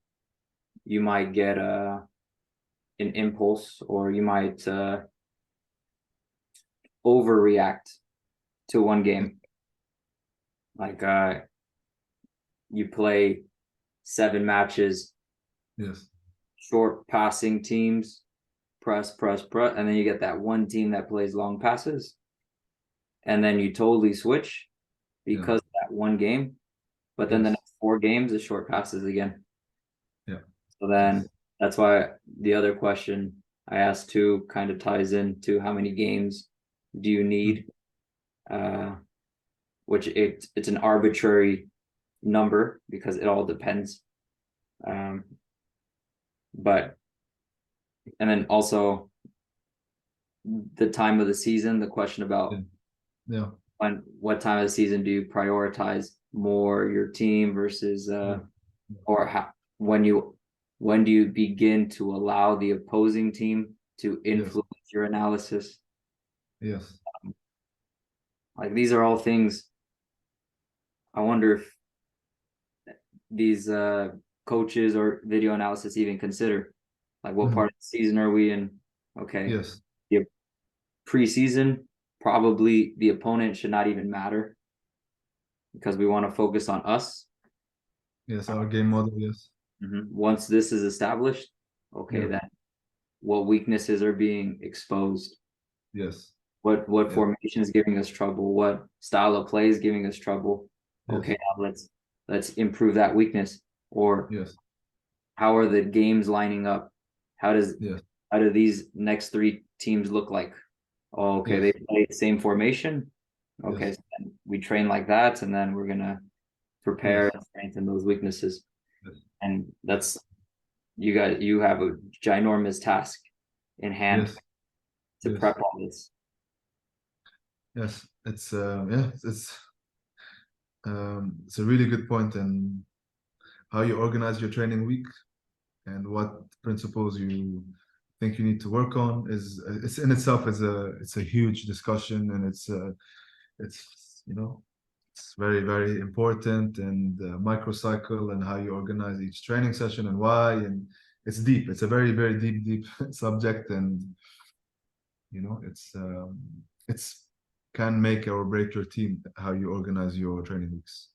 you might get an impulse, or you might overreact to one game. Like you play 7 matches, Yes. short passing teams, press, and then you get that one team that plays long passes, and then you totally switch Yeah. because of that one game. But then the Yes. next 4 games is short passes again. Yeah. So then Yes. that's why the other question I asked too kind of ties into how many games do you Mm. need, which it's an arbitrary number because it all depends. Um, but and then also the time of the season, the question Yeah. about Yeah. what time of the season do you prioritize more your team versus Yeah. or how when do you begin to allow the opposing team to Yes. influence your analysis? Yes. Like these are all things I wonder if these coaches or video analysis even consider. Like what Mhm. part of the season are we in? Okay. Yes. The preseason, probably the opponent should not even matter because we want to focus on us. Yes. Our game model. Yes. Once this is established, okay, Yeah. then what weaknesses are being exposed? Yes. What Yeah. formation is giving us trouble? What style of play is giving us trouble? Okay, Yes. now let's improve that weakness. Or Yes. how are the games lining up? How does Yes. how do these next 3 teams look like? Oh, okay, they Yes. play the same formation. Okay, Yes. so then we train like that, and then we're gonna prepare Yes. and strengthen those weaknesses. Yes. And that's you have a ginormous task in hand Yes. to Yes. prep all this. Yes. It's a really good point, and how you organize your training week and what principles you think you need to work on is, it's in itself is a huge discussion, and it's very, very important, and microcycle and how you organize each training session and why, and it's deep. It's a very, very deep subject, and it's can make or break your team how you organize your training weeks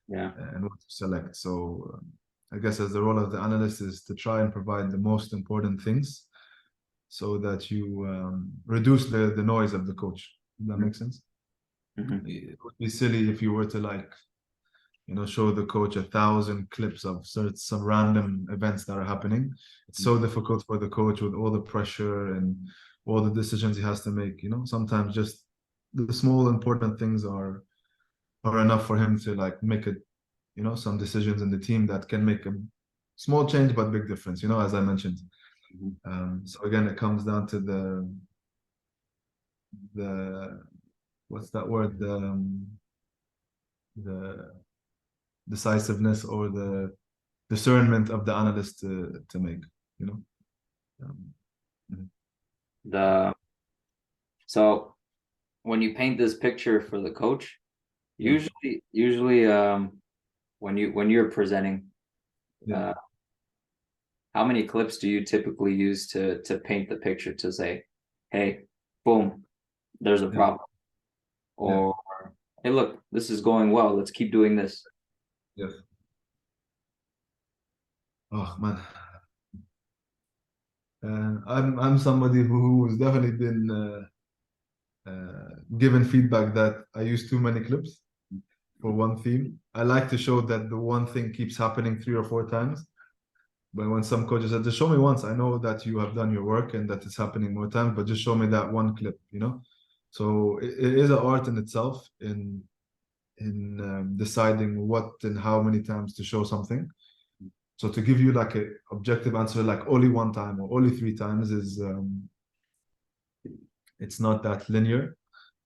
Yeah. and what to select. So I guess as the role of the analyst is to try and provide the most important things so that you reduce the noise of the coach. Does that make sense? Mm-hmm. It would be silly if you were to show the coach 1,000 clips of some random events that are happening. It's so difficult for the coach with all the pressure and all the decisions he has to make. Sometimes just the small important things are enough for him to make some decisions in the team that can make a small change but big difference. As I mentioned. So again, it comes down to the what's that word? The decisiveness or the discernment of the analyst to make, you know. Um, mhm. The so when you paint this picture for the coach, Yeah, usually when you're presenting, yeah, uh, how many clips do you typically use to paint the picture to say, hey, boom, there's a yeah, problem, yeah, or hey, look, this is going well, let's keep doing this. yeah. Oh man, I'm somebody who's definitely been given feedback that I use too many clips for one theme. I like to show that the one thing keeps happening 3 or 4 times. But when some coaches said, just show me once, I know that you have done your work and that it's happening more times, but just show me that one clip, you know? So it is an art in itself in deciding what and how many times to show something. So to give you like a objective answer, like only one time or only 3 times is it's not that linear.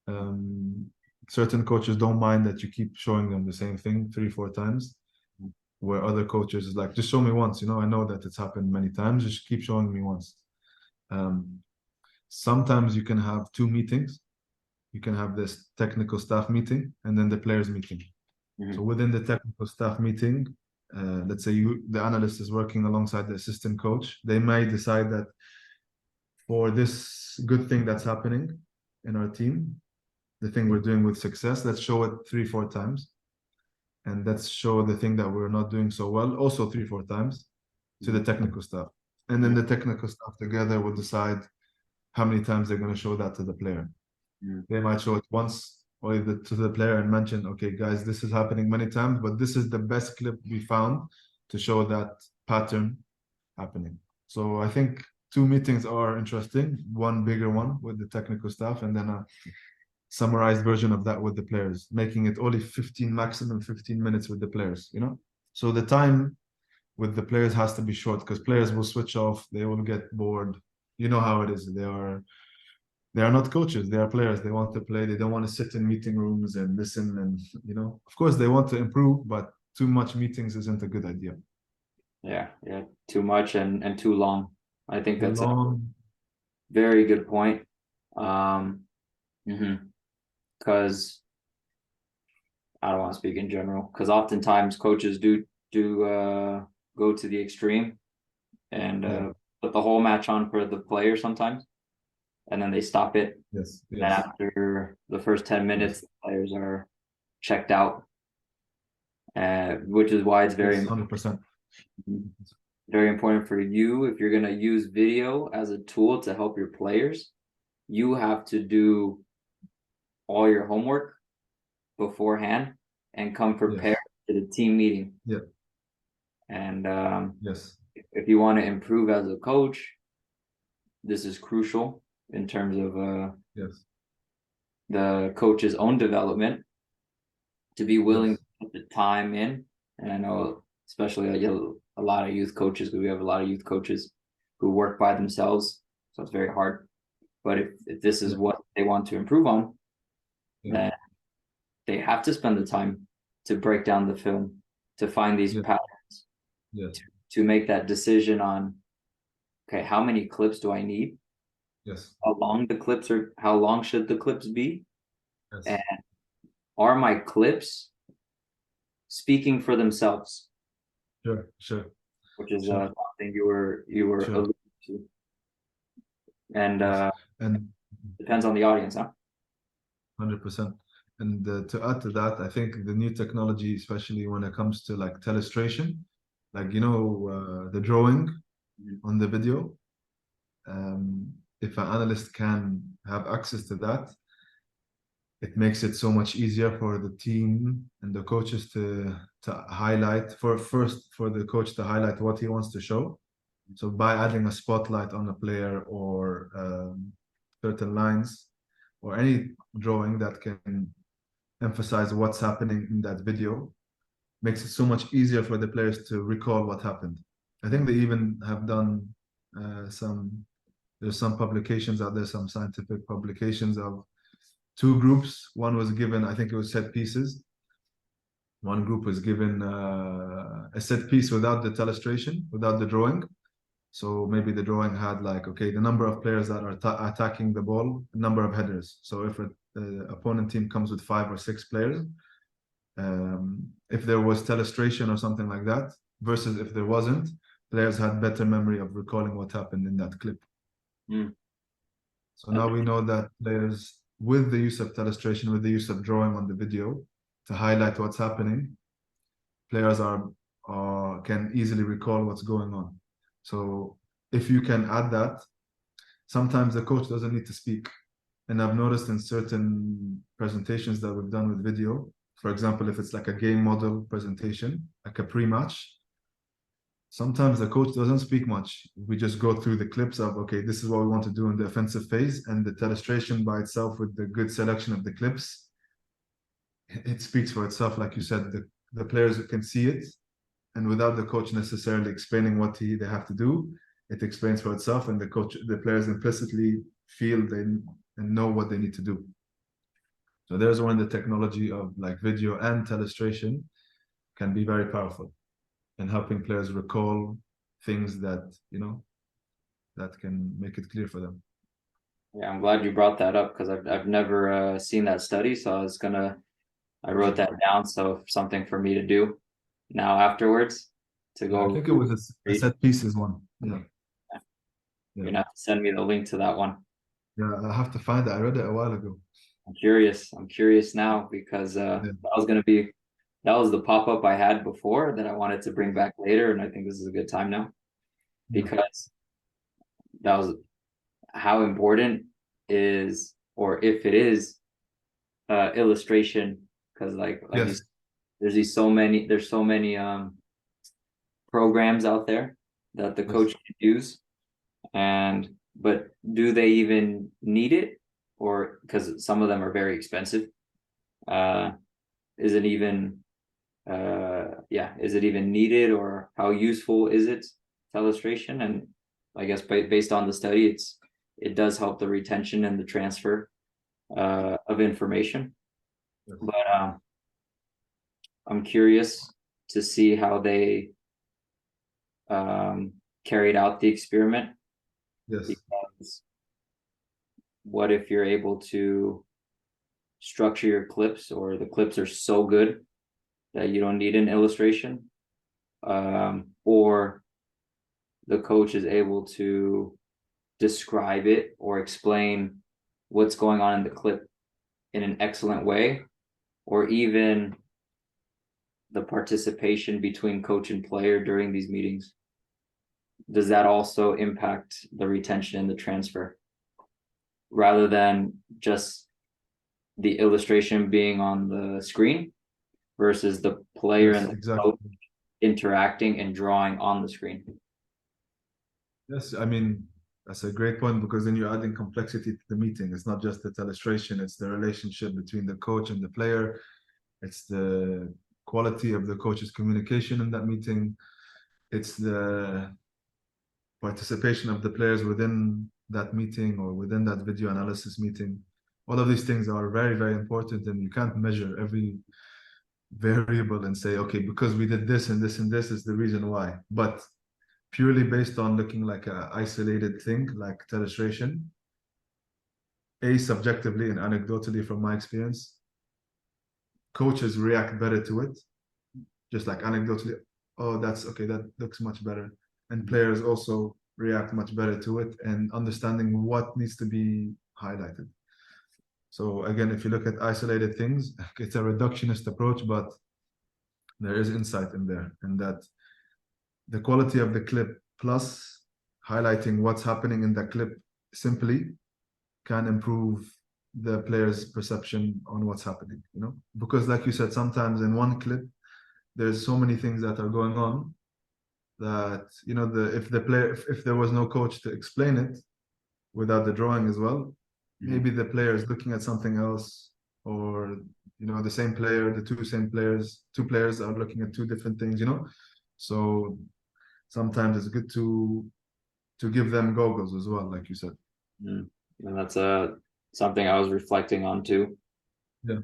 Um, Certain coaches don't mind that you keep showing them the same thing 3, 4 times, where other coaches is like, just show me once, you know, I know that it's happened many times, just keep showing me once. Um, Sometimes you can have 2 meetings. You can have this technical staff meeting and then the players meeting. So Mhm. within the technical staff meeting, let's say the analyst is working alongside the assistant coach, they may decide that for this good thing that's happening in our team, the thing we're doing with success, let's show it 3, 4 times. And let's show the thing that we're not doing so well, also 3, 4 times to the Mhm. technical staff. And then Mhm. the technical staff together will decide how many times they're going to show that to the player. Mhm. They might show it once or to the player and mention, okay, guys, this is happening many times, but this is the best clip we found to show that pattern happening. So I think 2 meetings are interesting. One bigger one with the technical staff, and then a summarized version of that with the players, making it only 15, maximum 15 minutes with the players, you know? So the time with the players has to be short because players will switch off, they will get bored. You know how it is. They are not coaches, they are players. They want to play, they don't want to sit in meeting rooms and listen and you know, of course they want to improve, but too much meetings isn't a good idea. Yeah, yeah, too much and too long. I think Too that's a long. very good point. Um, because I don't want to speak in general, because oftentimes coaches do go to the extreme and Yeah. put the whole match on for the player sometimes, and then they stop it. Yes. And Yes. after the first 10 minutes, Yes. the players are checked out, which is why it's Yes. 100%. very important for you if you're gonna use video as a tool to help your players. You have to do all your homework beforehand and come prepared Yes. to the team meeting. Yeah. And Yes. if you want to improve as a coach, this is crucial in terms of Yes. the coach's own development to be willing Yes. to put the time in. And I know, especially a lot of youth coaches, because we have a lot of youth coaches who work by themselves, so it's very hard. But if this is Yeah. what they want to improve on, Yeah. then they have to spend the time to break down the film, to find these Yeah. patterns, Yes. to make that decision on, okay, how many clips do I need? Yes. How long should the clips be? And Yes. are my clips speaking for themselves? Sure. Sure. Which is Sure. something you were Sure. alluding to. And Yes. And depends on the audience, huh? 100%. And to add to that, I think the new technology, especially when it comes to like telestration, like you know, the drawing Mhm. on the video, um, if an analyst can have access to that, it makes it so much easier for the team and the coaches to highlight for the coach to highlight what he wants to show. So by adding a spotlight on a player or certain lines or any drawing that can emphasize what's happening in that video makes it so much easier for the players to recall what happened. I think they even have done There's some publications out there, some scientific publications of two groups. One was given, I think it was set pieces. One group was given a set piece without the illustration, without the drawing. So maybe the drawing had like, okay, the number of players that are attacking the ball, number of headers. So if the opponent team comes with 5 or 6 players, if there was illustration or something like that, versus if there wasn't, players had better memory of recalling what happened in that clip. Mm. So now we know that players, with the use of illustration, with the use of drawing on the video to highlight what's happening, players can easily recall what's going on. So if you can add that, sometimes the coach doesn't need to speak. And I've noticed in certain presentations that we've done with video, for example, if it's like a game model presentation, like a pre-match, sometimes the coach doesn't speak much. We just go through the clips of, okay, this is what we want to do in the offensive phase, and the illustration by itself with the good selection of the clips, it speaks for itself. Like you said, the players can see it, and without the coach necessarily explaining what they have to do, it explains for itself, and the players implicitly feel and know what they need to do. So there's when the technology of like video and illustration can be very powerful in helping players recall things that, that can make it clear for them. Yeah, I'm glad you brought that up because I've never seen that study, so I wrote that down, so something for me to do now afterwards to I go think it was a read. set pieces one. Yeah. You're gonna have to send me the link to that one. Yeah, I have to find it. I read it a while ago. I'm curious. I'm curious now because Yeah. that was the pop-up I had before that I wanted to bring back later, and I think this is a good time now Yeah. because that was how important is, or if it is, illustration, because like Yes. there's so many programs out there that the Yes. coach can use, but do they even need it, or because some of them are very expensive, uh is it even is it even needed, or how useful is it to illustration? And I guess based on the study, it does help the retention and the transfer of information. Yes. But I'm curious to see how they carried out the experiment, Yes. because what if you're able to structure your clips, or the clips are so good that you don't need an illustration, or the coach is able to describe it or explain what's going on in the clip in an excellent way, or even the participation between coach and player during these meetings. Does that also impact the retention and the transfer, rather than just the illustration being on the screen versus the player Yes. and the Exactly. coach interacting and drawing on the screen? Yes. I mean, that's a great point because then you're adding complexity to the meeting. It's not just the illustration, it's the relationship between the coach and the player. It's the quality of the coach's communication in that meeting. It's the participation of the players within that meeting or within that video analysis meeting. All of these things are very, very important, and you can't measure every variable and say, okay, because we did this and this and this is the reason why. But purely based on looking like an isolated thing, like illustration, subjectively and anecdotally from my experience, coaches react better to it, just like anecdotally. Oh, that's okay, that looks much better. And players also react much better to it and understanding what needs to be highlighted. So again, if you look at isolated things, it's a reductionist approach, but there is insight in there, and that the quality of the clip plus highlighting what's happening in the clip simply can improve the player's perception on what's happening, because like you said, sometimes in one clip, there's so many things that are going on that, if there was no coach to explain it without the drawing as well, maybe the player is looking at something else, or the same player, two players are looking at two different things. So sometimes it's good to to give them goggles as well, like you said. Mm. And that's something I was reflecting on too. Yeah,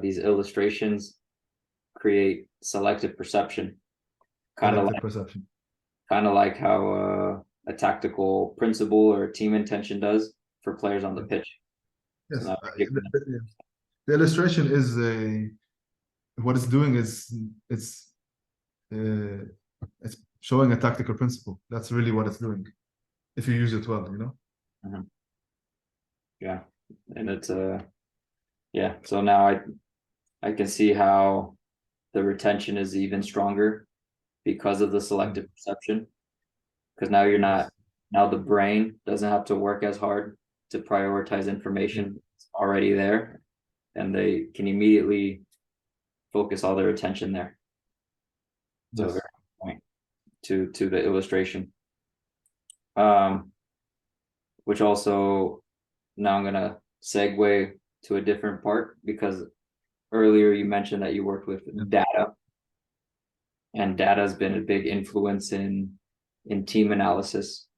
These illustrations create selective perception, kind of selective like perception. how a tactical principle or team intention does for players on the Yeah. pitch. So Yes, now you're giving them, the illustration is a what it's doing is uh, it's showing a tactical principle. That's really what it's doing. If you use it well, you know. Mhm. Yeah, and it's yeah. So now I can see how the retention is even stronger because of the Yeah. selective perception. Because now you're Yes. not now the brain doesn't have to work as hard to prioritize Yeah. information. It's already there, and they can immediately focus all their attention there. So very Yes. good point to the illustration. Um, which also now I'm gonna segue to a different part because earlier you mentioned that you worked with Yeah. data, and data has been a big influence in team analysis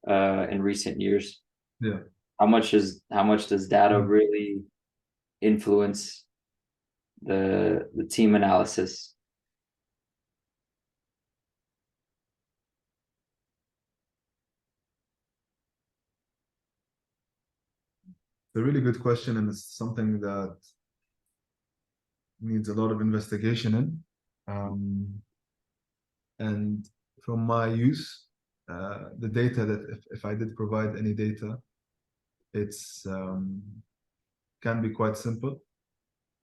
in recent years. Yeah. How much does data Mm. really influence the team analysis? A really good question, and it's something that needs a lot of investigation in. And from my use, the data that if I did provide any data, it's can be quite simple.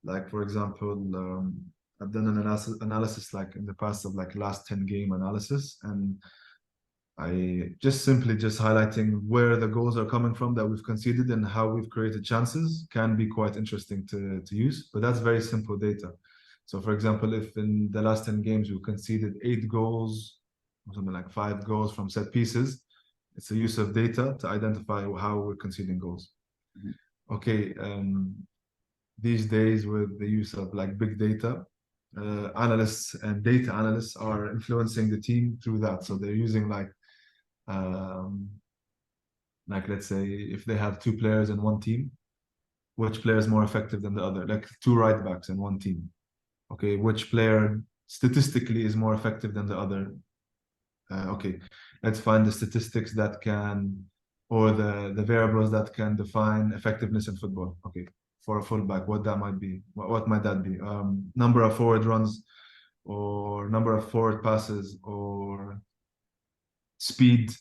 Like for example, I've done an analysis like in the past of like last 10 game analysis, and I just simply just highlighting where the goals are coming from that we've conceded and how we've created chances can be quite interesting to use. But that's very simple data. So for example, if in the last 10 games we conceded 8 goals or something like 5 goals from set pieces, it's a use of data to identify how we're conceding goals. Mhm. Okay, these days with the use of like big data, analysts and data analysts are influencing the team through that. So they're using um, like let's say if they have 2 players in one team, which player is more effective than the other? Like 2 right backs in one team. Okay, which player statistically is more effective than the other? Okay, let's find the statistics that can, or the variables that can define effectiveness in football. Okay, for a fullback, what that might be? What might that be? Number of forward runs, or number of forward passes, or speed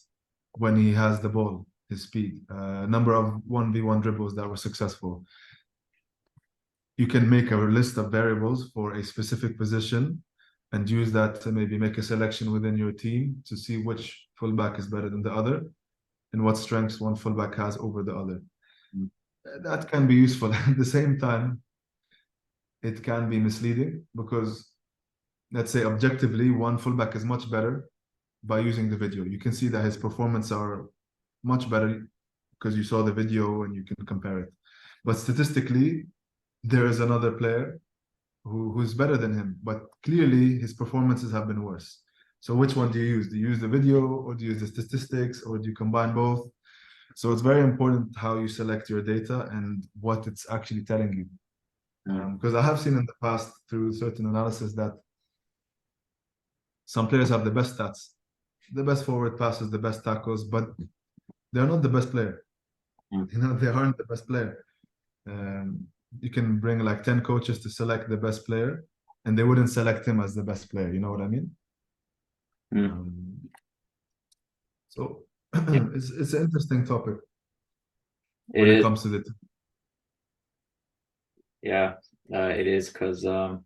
when he has the ball, his speed, number of 1v1 dribbles that were successful. You can make a list of variables for a specific position and use that to maybe make a selection within your team to see which fullback is better than the other and what strengths one fullback has over the other. That can be useful. At the same time, it can be misleading because, let's say, objectively, one fullback is much better by using the video. You can see that his performance are much better because you saw the video and you can compare it. But statistically, there is another player who's better than him, but clearly his performances have been worse. So which one do you use? Do you use the video or do you use the statistics or do you combine both? So it's very important how you select your data and what it's actually telling you. Mm. Because I have seen in the past through certain analysis that some players have the best stats, the best forward passes, the best tackles, but they're not the best player. Mm. You know, they aren't the best player. You can bring like 10 coaches to select the best player, and they wouldn't select him as the best player. You know what I mean? Mm. Um, so Yeah, it's an interesting topic it when it is. comes to the Yeah, it is because then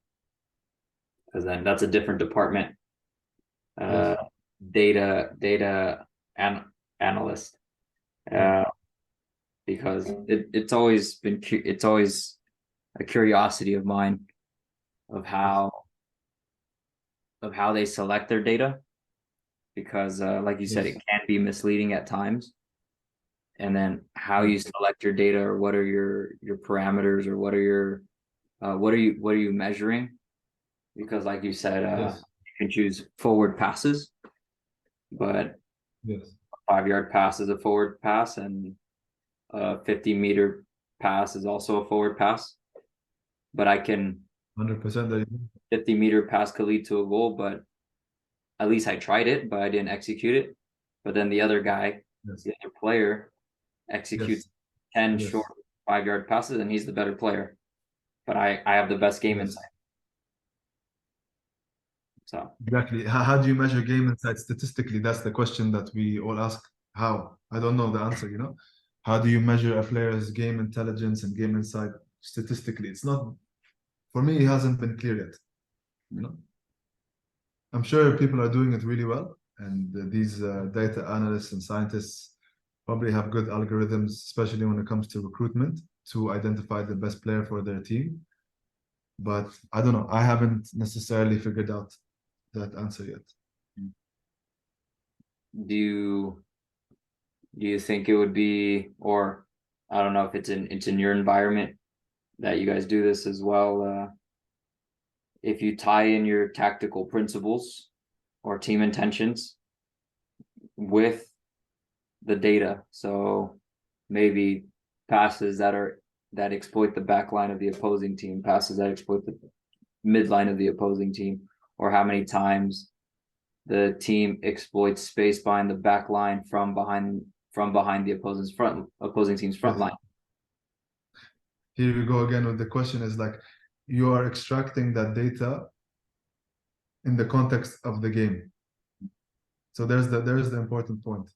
that's a different department. Uh, yes, data and analyst. yeah, Uh, because it's always a curiosity of mine of yes, how they select their data because like you said it yes, can be misleading at times, and then how yeah, you select your data or what are your parameters or what are your what are you measuring, because like you said yes, you can choose forward passes, but yes, 5-yard pass is a forward pass, and a 50-meter pass is also a forward pass. But I can 100%. 50-meter pass could lead to a goal, but at least I tried it, but I didn't execute it. But then the other guy, Yes. the other player, executes Yes. 10 Yes. short 5-yard passes, and he's the better player. But I have the best game Yes. insight. So Exactly. How do you measure game insight statistically? That's the question that we all ask. How? I don't know the answer, you know? How do you measure a player's game intelligence and game insight statistically? It's not, for me, it hasn't been clear yet. You know? I'm sure people are doing it really well, and these data analysts and scientists probably have good algorithms, especially when it comes to recruitment, to identify the best player for their team. But I don't know. I haven't necessarily figured out that answer yet. do you do you think it would be, or I don't know if it's in your environment that you guys do this as well, if you tie in your tactical principles or team intentions with the data. So maybe passes that exploit the back line of the opposing team, passes that exploit the midline of the opposing team, or how many times the team exploits space behind the back line from behind the opposing team's front Yes. line. Here we go again with the question is like you are extracting that data in the context of the game. So there's the important point.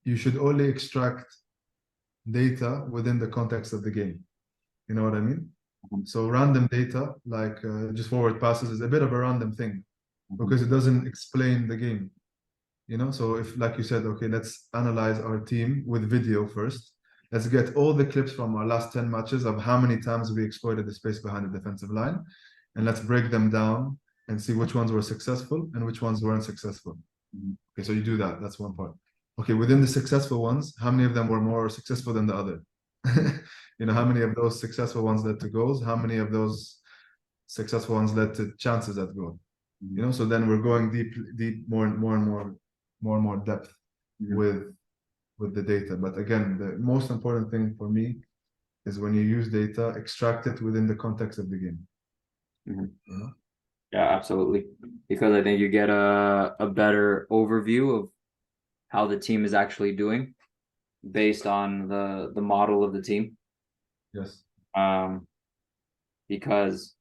You should only extract data within the context of the game. You know what I mean? So random data, like just forward passes, is a bit of a random thing because it doesn't explain the game. You know, so if, like you said, okay, let's analyze our team with video first. Let's get all the clips from our last 10 matches of how many times we exploited the space behind the defensive line. And let's break them down and see which ones were successful and which ones weren't successful. Okay, so you do that. That's one part. Okay, within the successful ones, how many of them were more successful than the other? You know, how many of those successful ones led to goals? How many of those successful ones led to chances at goal? You know, so then we're going deep, more and more depth with the data. But again, the most important thing for me is when you use data, extract it within the context of the game. Mm-hmm. You know? Yeah, absolutely. Because I think you get a better overview of how the team is actually doing based on the model of the team. Yes. Because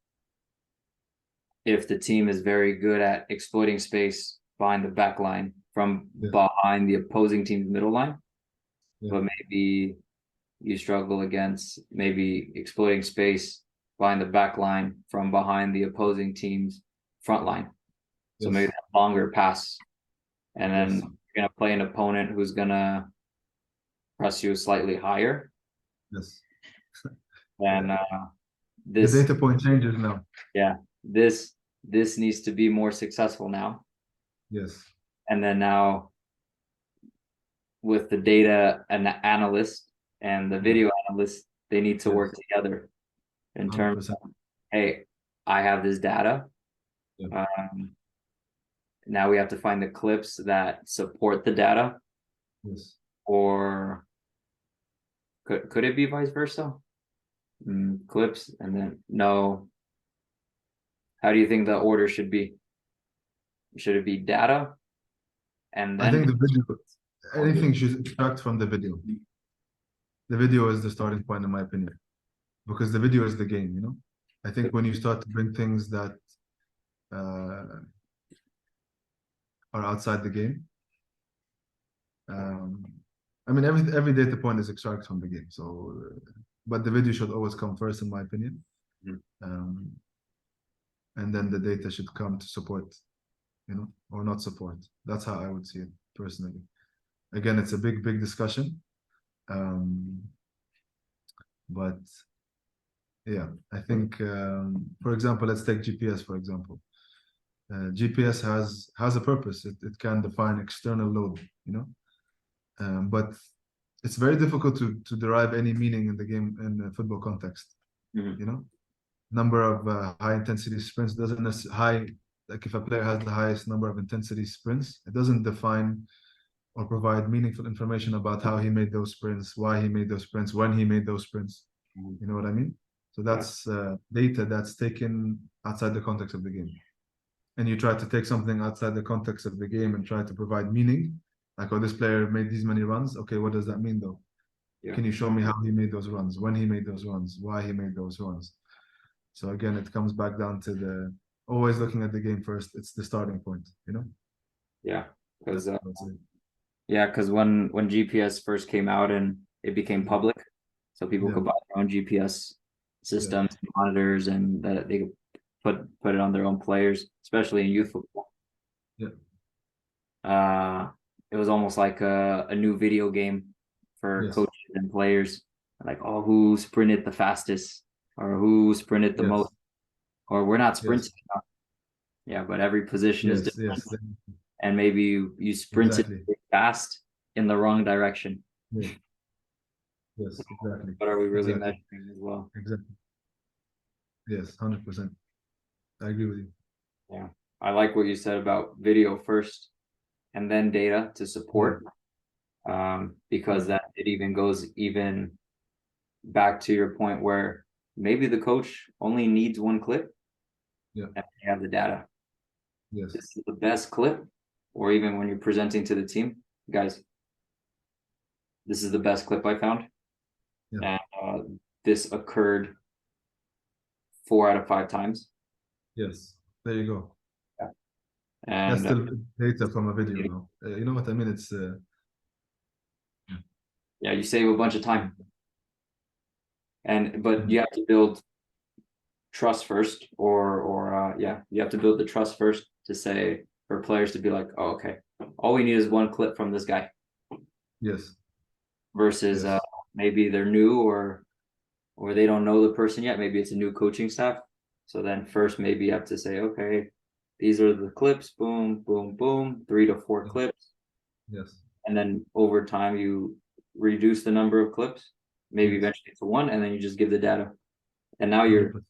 if the team is very good at exploiting space behind the back line from behind the opposing team's middle line, but maybe you struggle against maybe exploiting space behind the back line from behind the opposing team's front line. So maybe that longer pass. And then you're going to play an opponent who's going to press you slightly higher. Yes. Then the data point changes now. Yeah. This needs to be more successful now. Yes. And then now with the data and the analyst and the video analyst, they need to work together in terms of, hey, I have this data. Now we have to find the clips that support the data. Yes. Or could it be vice versa? Clips and then no. How do you think the order should be? Should it be data? And then I think the video, anything should extract from the video. The video is the starting point, in my opinion, because the video is the game, you know? I think when you start to bring things that are outside the game, I mean, every data point is extracted from the game. So, but the video should always come first, in my opinion. And then the data should come to support, you know, or not support. That's how I would see it personally. Again, it's a big discussion. But yeah, I think, for example, let's take GPS, for example. GPS has a purpose. It can define external load, you know, but it's very difficult to derive any meaning in the game in the football context. You know, number of high intensity sprints doesn't necessarily like if a player has the highest number of intensity sprints, it doesn't define or provide meaningful information about how he made those sprints, why he made those sprints, when he made those sprints. You know what I mean? So that's data that's taken outside the context of the game. And you try to take something outside the context of the game and try to provide meaning. Like, oh, this player made these many runs. Okay, what does that mean though? Yeah. Can you show me how he made those runs, when he made those runs, why he made those runs? So again, it comes back down to the always looking at the game first. It's the starting point, you know? Yeah. Because That's it. yeah, because when GPS first came out and it became public, so people Yeah, could buy their own GPS yeah, systems, monitors, and that they could put it on their own players, especially in youth football. yeah, Uh, it was almost like a new video game for yes, coaches and players. Like, oh, who sprinted the fastest, or who sprinted the most, yes, or we're not yes, sprinting enough. Yeah, but every position is yes, different, yes, and maybe you sprinted exactly. fast in the wrong direction. Yeah, yes, exactly, What are we really exactly, measuring as well? exactly. Yes, 100%. I agree with you. Yeah. I like what you said about video first and then data to Yeah, support. Because yeah, that it even goes even back to your point where maybe the coach only needs one clip yeah, and they have the data. yes, This is the best clip, or even when you're presenting to the team, guys, this is the best clip I found. yeah, And this occurred 4 out of 5 times. yes. There you go. Yeah. That's And still data from a video now. You know what I mean? It's yeah, you save a bunch of yeah, time. And but mhm, you have to build trust first, or yeah, you have to build the trust first to say for players to be like, oh, okay, all we need is one clip from this guy yes, versus yes, maybe they're new or they don't know the person yet. Maybe it's a new coaching staff. So then first maybe you have to say, okay, these are the clips, boom, boom, boom, 3 to 4 yes, clips. yes, And then over time you reduce the number of clips, maybe yes. eventually to one, and then you just give the data. And now you're 100%.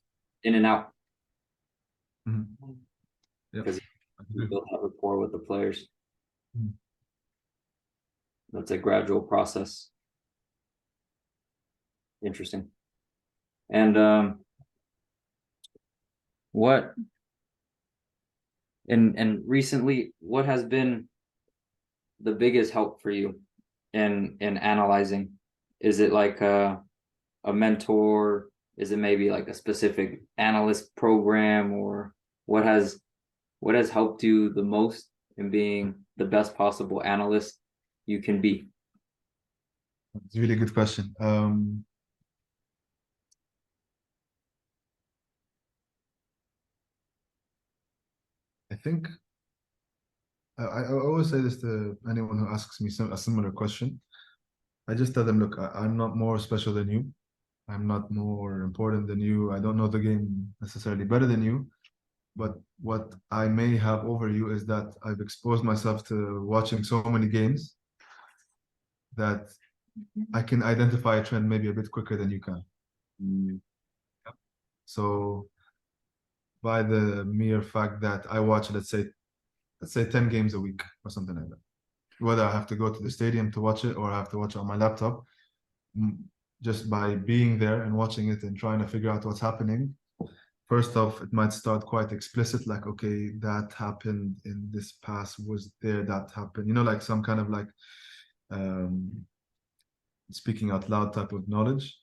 in and out Mhm. Yep. because I you agree. build that rapport with the players. Mhm. That's a gradual process. Interesting. And what and recently, what has been the biggest help for you in analyzing? Is it like a mentor? Is it maybe like a specific analyst program, or what has what has helped you the most in being the best possible analyst you can be? It's a really good question. I think I always say this to anyone who asks me a similar question. I just tell them, look, I'm not more special than you. I'm not more important than you. I don't know the game necessarily better than you. But what I may have over you is that I've exposed myself to watching so many games that I can identify a trend maybe a bit quicker than you can. Mm. So by the mere fact that I watch, let's say 10 games a week or something like that. Whether I have to go to the stadium to watch it or I have to watch it on my laptop, mm, just by being there and watching it and trying to figure out what's happening. First off, it might start quite explicit, like, okay, that happened in this pass was there, that happened, like some kind of like um, speaking out loud type of knowledge.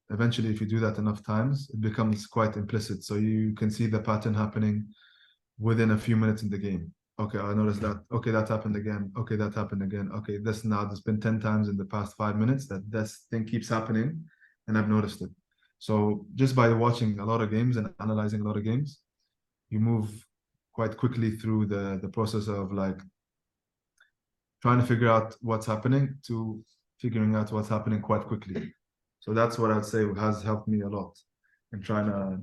Eventually, if you do that enough times, it becomes quite implicit. So you can see the pattern happening within a few minutes in the game. Okay, I noticed that. Okay, that happened again. Okay, that happened again. Okay, this now there's been 10 times in the past 5 minutes that this thing keeps happening, and I've noticed it. So just by watching a lot of games and analyzing a lot of games, you move quite quickly through the process of like trying to figure out what's happening to figuring out what's happening quite quickly. So that's what I'd say has helped me a lot in trying to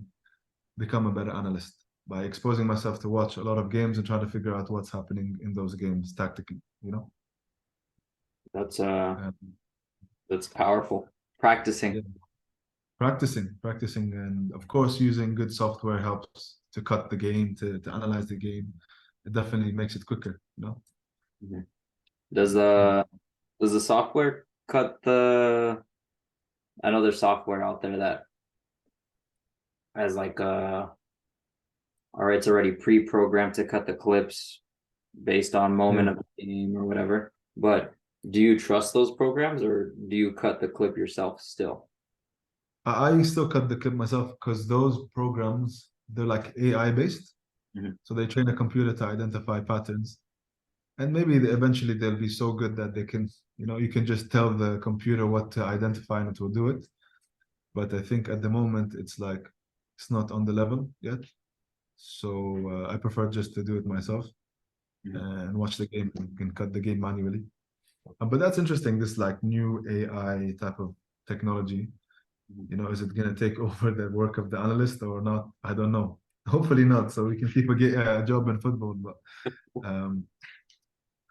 become a better analyst by exposing myself to watch a lot of games and try to figure out what's happening in those games tactically. That's Um, that's powerful. yeah. Practicing. Practicing, and of course, using good software helps to cut the game, to analyze the game. It definitely makes it quicker. Mhm. Does the software cut the? I know there's software out there that has like or it's already pre-programmed to cut the clips based on Yeah. moment of the game or whatever. But do you trust those programs or do you cut the clip yourself still? I still cut the clip myself because those programs, they're like AI based. Mhm. So they train a computer to identify patterns. And maybe eventually they'll be so good that they can, you can just tell the computer what to identify and it will do it. But I think at the moment it's like it's not on the level yet. So I prefer just to do it myself Mhm. and watch the game and cut the game manually. But that's interesting, this like new AI type of technology. Is it going to take over the work of the analyst or not? I don't know. Hopefully not, so we can keep a job in football. But um,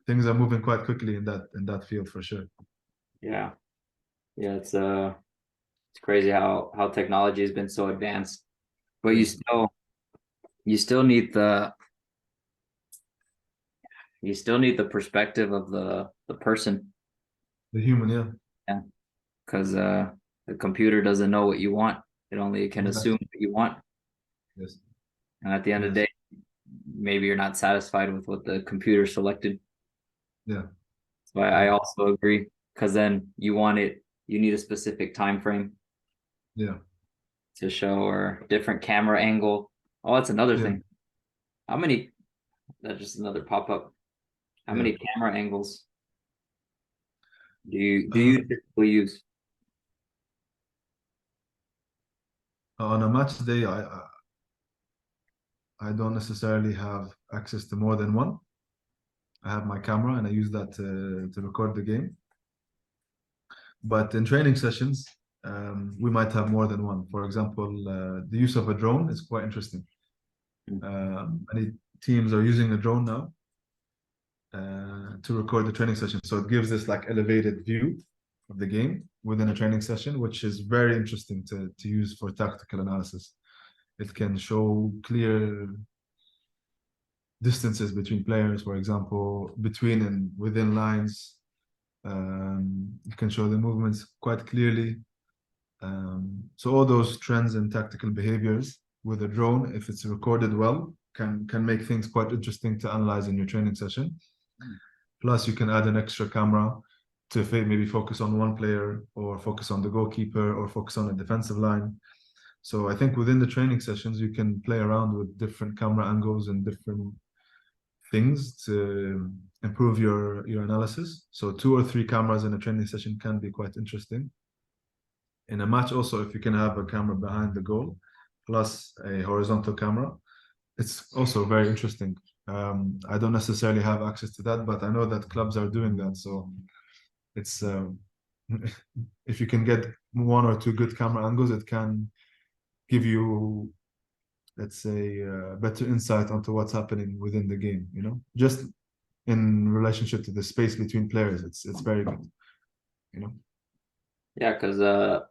things are moving quite quickly in that field for sure. Yeah. Yeah, it's crazy how technology has been so advanced. But Yeah, you still need the perspective of the person. the human, yeah, Yeah. Because the computer doesn't know what you want. It only can assume exactly. what you want. Yes, And at the end of the yes, day, maybe you're not satisfied with what the computer selected. yeah, So I yeah, also agree. Because then you need a specific time frame yeah, to show or different camera angle. Oh, that's another yeah, thing. How many that's just another pop-up. How yeah. many camera angles do you Um, typically use? on a match day, I don't necessarily have access to more than one. I have my camera and I use that to record the game. But in training sessions, we might have more than one. For example, the use of a drone is quite interesting. Many teams are using a drone now to record the training session. So it gives this like elevated view of the game within a training session, which is very interesting to use for tactical analysis. It can show clear distances between players, for example, between and within lines. You can show the movements quite clearly. So all those trends and tactical behaviors with a drone, if it's recorded well, can make things quite interesting to analyze in your training session. Plus, you can add an extra camera to maybe focus on one player or focus on the goalkeeper or focus on a defensive line. So I think within the training sessions, you can play around with different camera angles and different things to improve your analysis. So two or three cameras in a training session can be quite interesting. In a match, also, if you can have a camera behind the goal plus a horizontal camera, it's also very interesting. I don't necessarily have access to that, but I know that clubs are doing that. So it's if you can get one or two good camera angles, it can give you, let's say, better insight onto what's happening within the game. Just in relationship to the space between players, it's very good. You know, Yeah, because a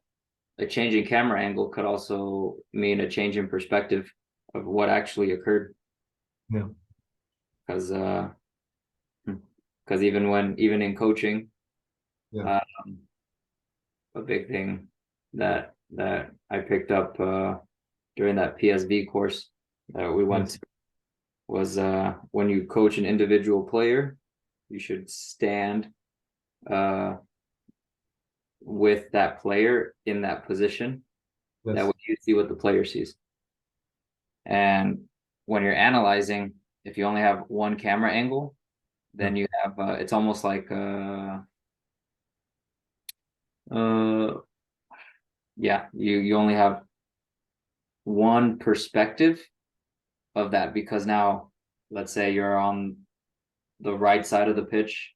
change in camera angle could also mean a change in perspective of what actually occurred. yeah, Because even in coaching, yeah, um, a big thing that I picked up during that PSV course that we went yes, to was when you coach an individual player, you should stand uh, with that player in that position. That way yes, you see what the player sees. And when you're analyzing, if you only have one camera angle, yeah, then you have it's almost like uh yeah, you only have one perspective of that because now let's say you're on the right side of the pitch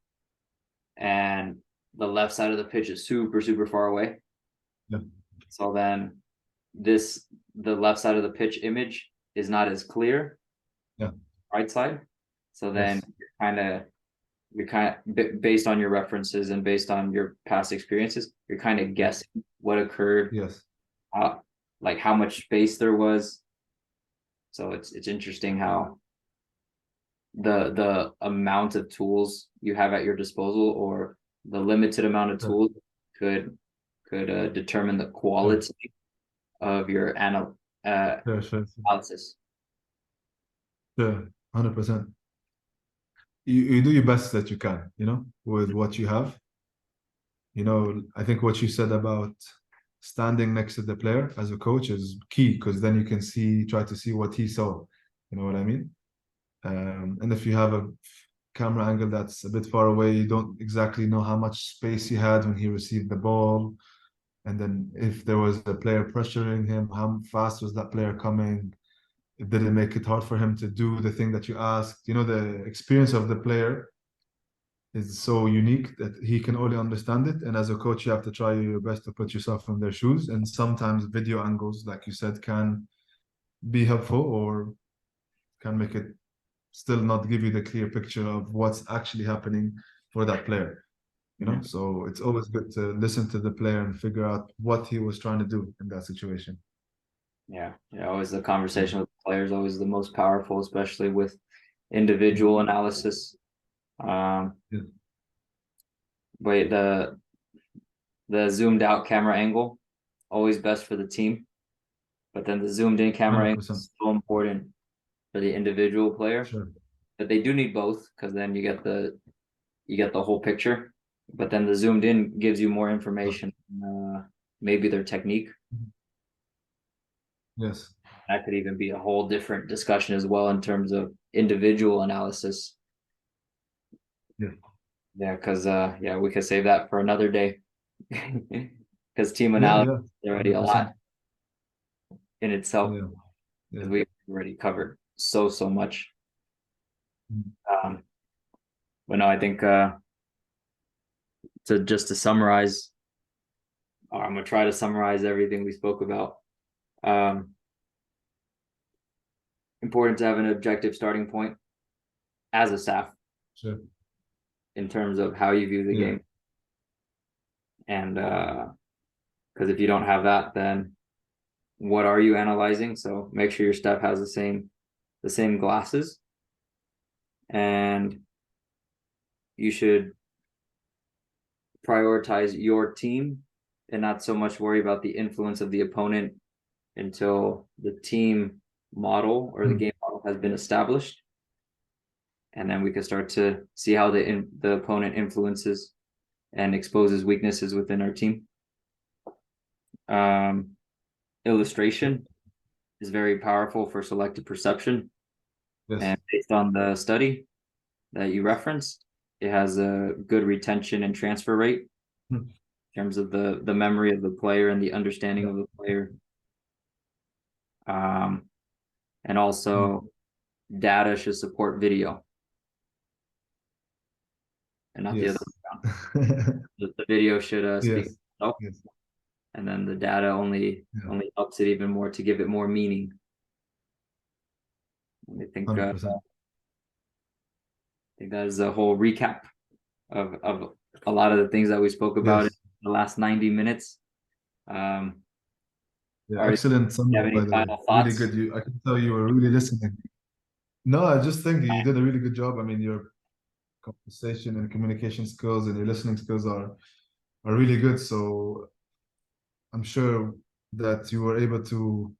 and the left side of the pitch is super far away. yeah, So then the left side of the pitch image is not as clear, yeah, right side. So then yes, you're kind of based on your references and based on your past experiences, you're kind of yeah, guessing what occurred, yes, how like how much space there was. So it's interesting how the amount of tools you have at your disposal, or the limited amount of Sure, tools could determine the sure, quality of your sure, sure, analysis. sure, 100%. You do your best that you can, with what you have. I think what you said about standing next to the player as a coach is key because then you can try to see what he saw. You know what I mean? And if you have a camera angle that's a bit far away, you don't exactly know how much space he had when he received the ball. And then if there was a player pressuring him, how fast was that player coming? Did it make it hard for him to do the thing that you asked? The experience of the player is so unique that he can only understand it. And as a coach, you have to try your best to put yourself in their shoes. And sometimes video angles, like you said, can be helpful or can make it still not give you the clear picture of what's actually happening for that player. Yeah, So it's always good to listen to the player and figure out what he was trying to do in that situation. yeah, yeah. Always the conversation Yeah. with players always the most powerful, especially with Mm. individual analysis. Um, Yeah. but the zoomed out camera angle always best for the team, but then the zoomed in camera angle 100%. is so important for the individual player. Sure. But they do need both because then you get the whole picture. But then the zoomed in gives you more Sure. information, maybe their technique. Yes. That could even be a whole different discussion as well in terms of individual analysis. Yeah. Yeah, because yeah, we could save that for another day. Because team Yeah. analysis Yeah. is already a 100%. lot in itself, Yeah. Yeah. because we've already covered so much. Mm. Um, but no, I think to summarize, or I'm gonna try to summarize everything we spoke about. Um, Important to have an objective starting point as a staff Sure. in terms of how you view the Yeah. game, and because if you don't have that, then what are you analyzing? So make sure your staff has the same glasses, and you should prioritize your team and not so much worry about the influence of the opponent until the team model or the Mm. game model has been established, and then we can start to see how the opponent influences and exposes weaknesses within our team. Um, Illustration is very powerful for selective perception, Yes. and based on the study that you referenced, it has a good retention and transfer rate Mm. in terms of the memory of the player and the understanding Yeah. of the player. Um, and Mm. also data should support video and not the other Yes. way around. The video should speak Yes. for itself, Yes. and then the data Yeah. only helps it even more to give it more meaning. I 100%. think that is a whole recap of a lot of the things that we spoke about in Yes. the last 90 minutes. Um, Yeah. are you Excellent summary, have any by the way. final Really thoughts? good. I can tell you were really listening. No, I just think you did a really good job. I mean, your conversation and communication skills and your listening skills are really good. So I'm sure that you were able to,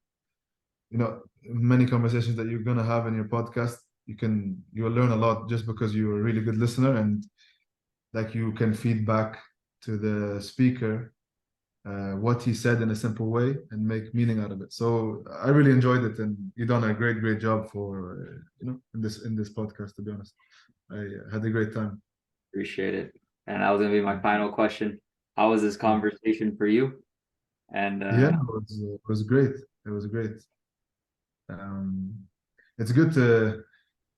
many conversations that you're gonna have in your podcast, you'll learn a lot just because you're a really good listener and like you can feed back to the speaker what he said in a simple way and make meaning out of it. So I really enjoyed it, and you've done a great job for in this podcast. To be honest, I had a great time. Appreciate it. And that was gonna be my final question. How was this Yeah, conversation for you? And yeah, it was great. It was great. Um, it's good to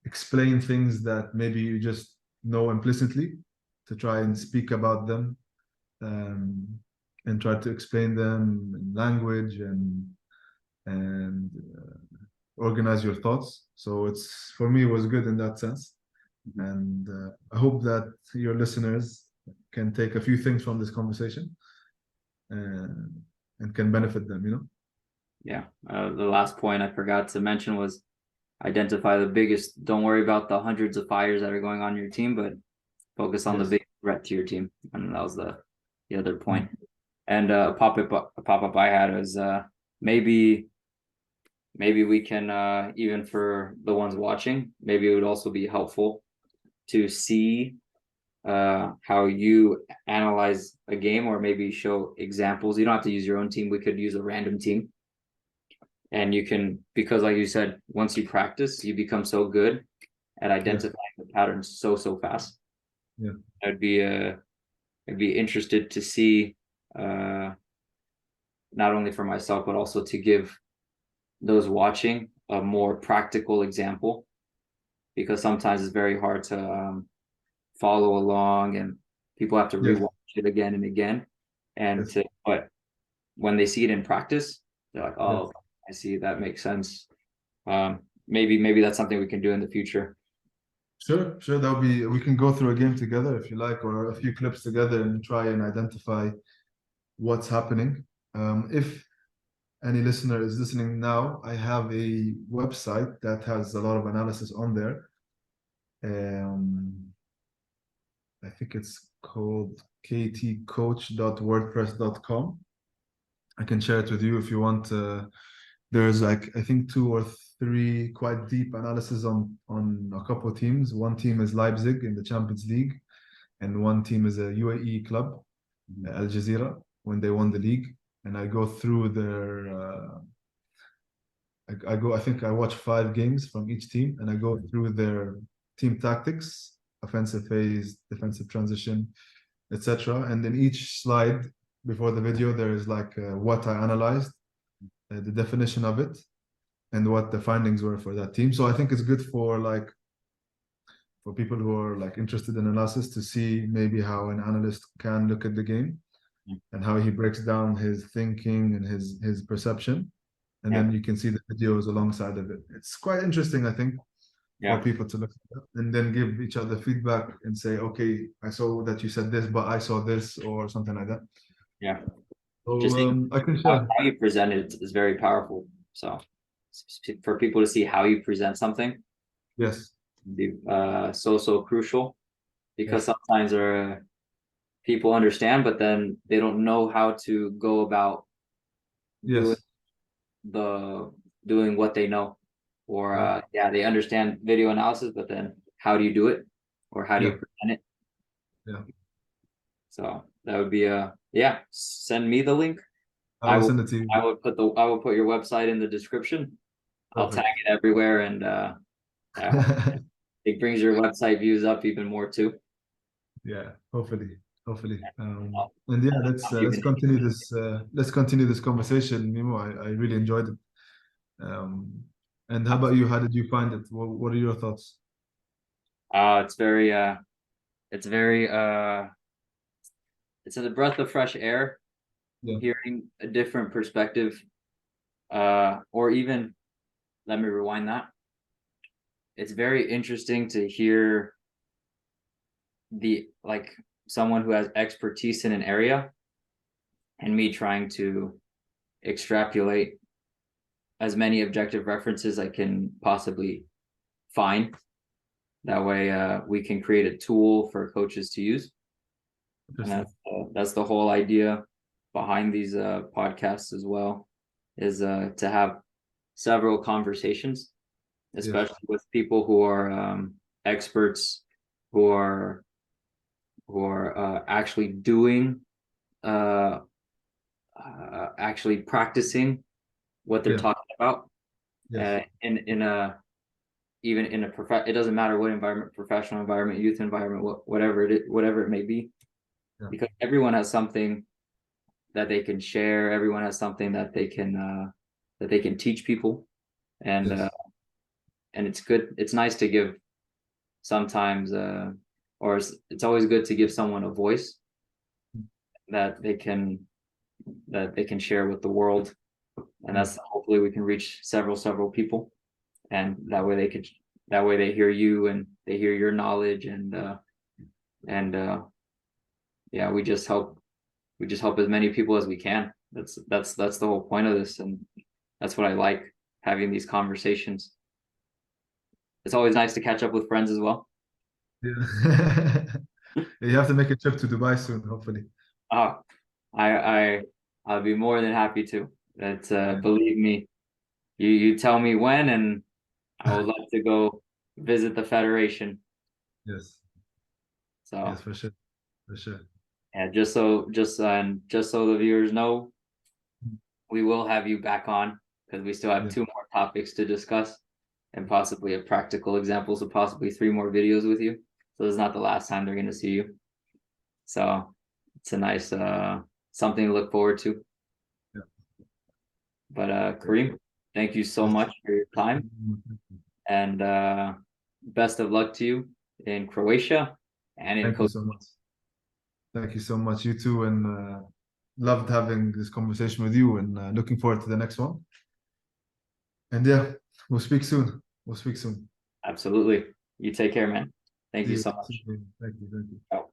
explain things that maybe you just know implicitly, to try and speak about them um, and try to explain them in language and organize your thoughts. So it's for me it was good in that sense, and I hope that your listeners can take a few things from this conversation and can benefit them. yeah, the last point I forgot to mention was identify the biggest. Don't worry about the hundreds of fires that are going on in your team, but focus on the Yes. big threat to your team. And that was the other Mm. point. And a pop up I had was maybe we can even for the ones watching, maybe it would also be helpful to see how you analyze a game, or maybe show examples. You don't have to use your own team. We could use a random team, and you can, because like you said, once you practice, you become so good at Yes. identifying the patterns so fast. Yeah. I'd be I'd be interested to see, uh, not only for myself but also to give those watching a more practical example, because sometimes it's very hard to follow along, and people have to Yes. rewatch it again and again, and Yes. but when they see it in practice, they're like, Yes. oh, I see, that makes sense. Maybe that's something we can do in the future. Sure. Sure. That'll be. We can go through a game together if you like, or a few clips together, and try and identify what's happening. If any listener is listening now, I have a website that has a lot of analysis on there. Um, I think it's called ktcoach.wordpress.com. I can share it with you if you want. There's like I think two or three quite deep analysis on a couple of teams. One team is Leipzig in the Champions League, and one team is a UAE club, Al Jazeera, when they won the league. And I go through their I go, I think I watch 5 games from each team, and I go through their team tactics, offensive phase, defensive transition, etc. And in each slide before the video, there is like what I analyzed, the definition of it, and what the findings were for that team. So I think it's good for like for people who are like interested in analysis to see maybe how an analyst can look at the game and how he breaks down his thinking and his perception, and Yeah, then you can see the videos alongside of it. It's quite interesting, I think, for yeah, people to look at and then give each other feedback and say, okay, I saw that you said this, but I saw this, or something like that. yeah. So Just seeing I can share. how you present it is very powerful. So for people to see how you present something, Yes, be so crucial, because yes, sometimes people understand, but then they don't know how to go about doing yes, the doing what they know, or yeah, yeah, they understand video analysis, but then how do you do it, or how do you yeah, present it? yeah. So that would be yeah, send me the link. I I will will send it to you. I will put your website in the description. I'll tag Perfect. it everywhere, and I hope it brings your website views up even more too. Yeah, hopefully, hopefully. I'll, And yeah, I'll even let's continue this conversation, Mimo. I really enjoyed it. Um, and how about you? How did you find it? What are your thoughts? it's very it's very it's a breath of fresh air, Yeah. hearing a different perspective, or even, let me rewind that. It's very interesting to hear the like someone who has expertise in an area, and me trying to extrapolate as many objective references I can possibly find. That way, we can create a tool for coaches to use, and Interesting. that's the whole idea behind these podcasts as well, is to have several conversations, Yes. especially with people who are experts, who are actually doing, uh, actually practicing what they're Yeah. talking about, Yes. in a, even in a it doesn't matter what environment, professional environment, youth environment, whatever it may be, Yeah. because everyone has something that they can share. Everyone has something that they can teach people, and Yes. it's good. It's nice to give sometimes, or it's always good to give someone a voice that they can share with the world, and Yeah. that's, hopefully we can reach several people, and that way they hear you and they hear your knowledge, and yeah, we just help as many people as we can. That's the whole point of this, and that's what I like, having these conversations. it's always nice to catch up with friends as well. Yeah. You have to make a trip to Dubai soon, hopefully. Oh, I I I'll be more than happy to. That's Yeah. believe me, you tell me when, and I would love to go visit the federation. Yes. Yes, So for sure. For sure. yeah, just so the viewers know, we will have you back on because we still have Yeah. two more topics to discuss and possibly a practical examples of possibly three more videos with you. So this is not the last time they're going to see you. So it's a nice something to look forward to. Yeah. But Yeah. Kareem, thank you so Yes. much for your time and best of luck to you in Croatia and in Thank you Costa so much. Thank you so much. You too, and loved having this conversation with you, and looking forward to the next one. And yeah, we'll speak soon. We'll speak soon. Absolutely. You take care, man. Thank See you you. so See much. you. Thank you. Thank you. Ciao.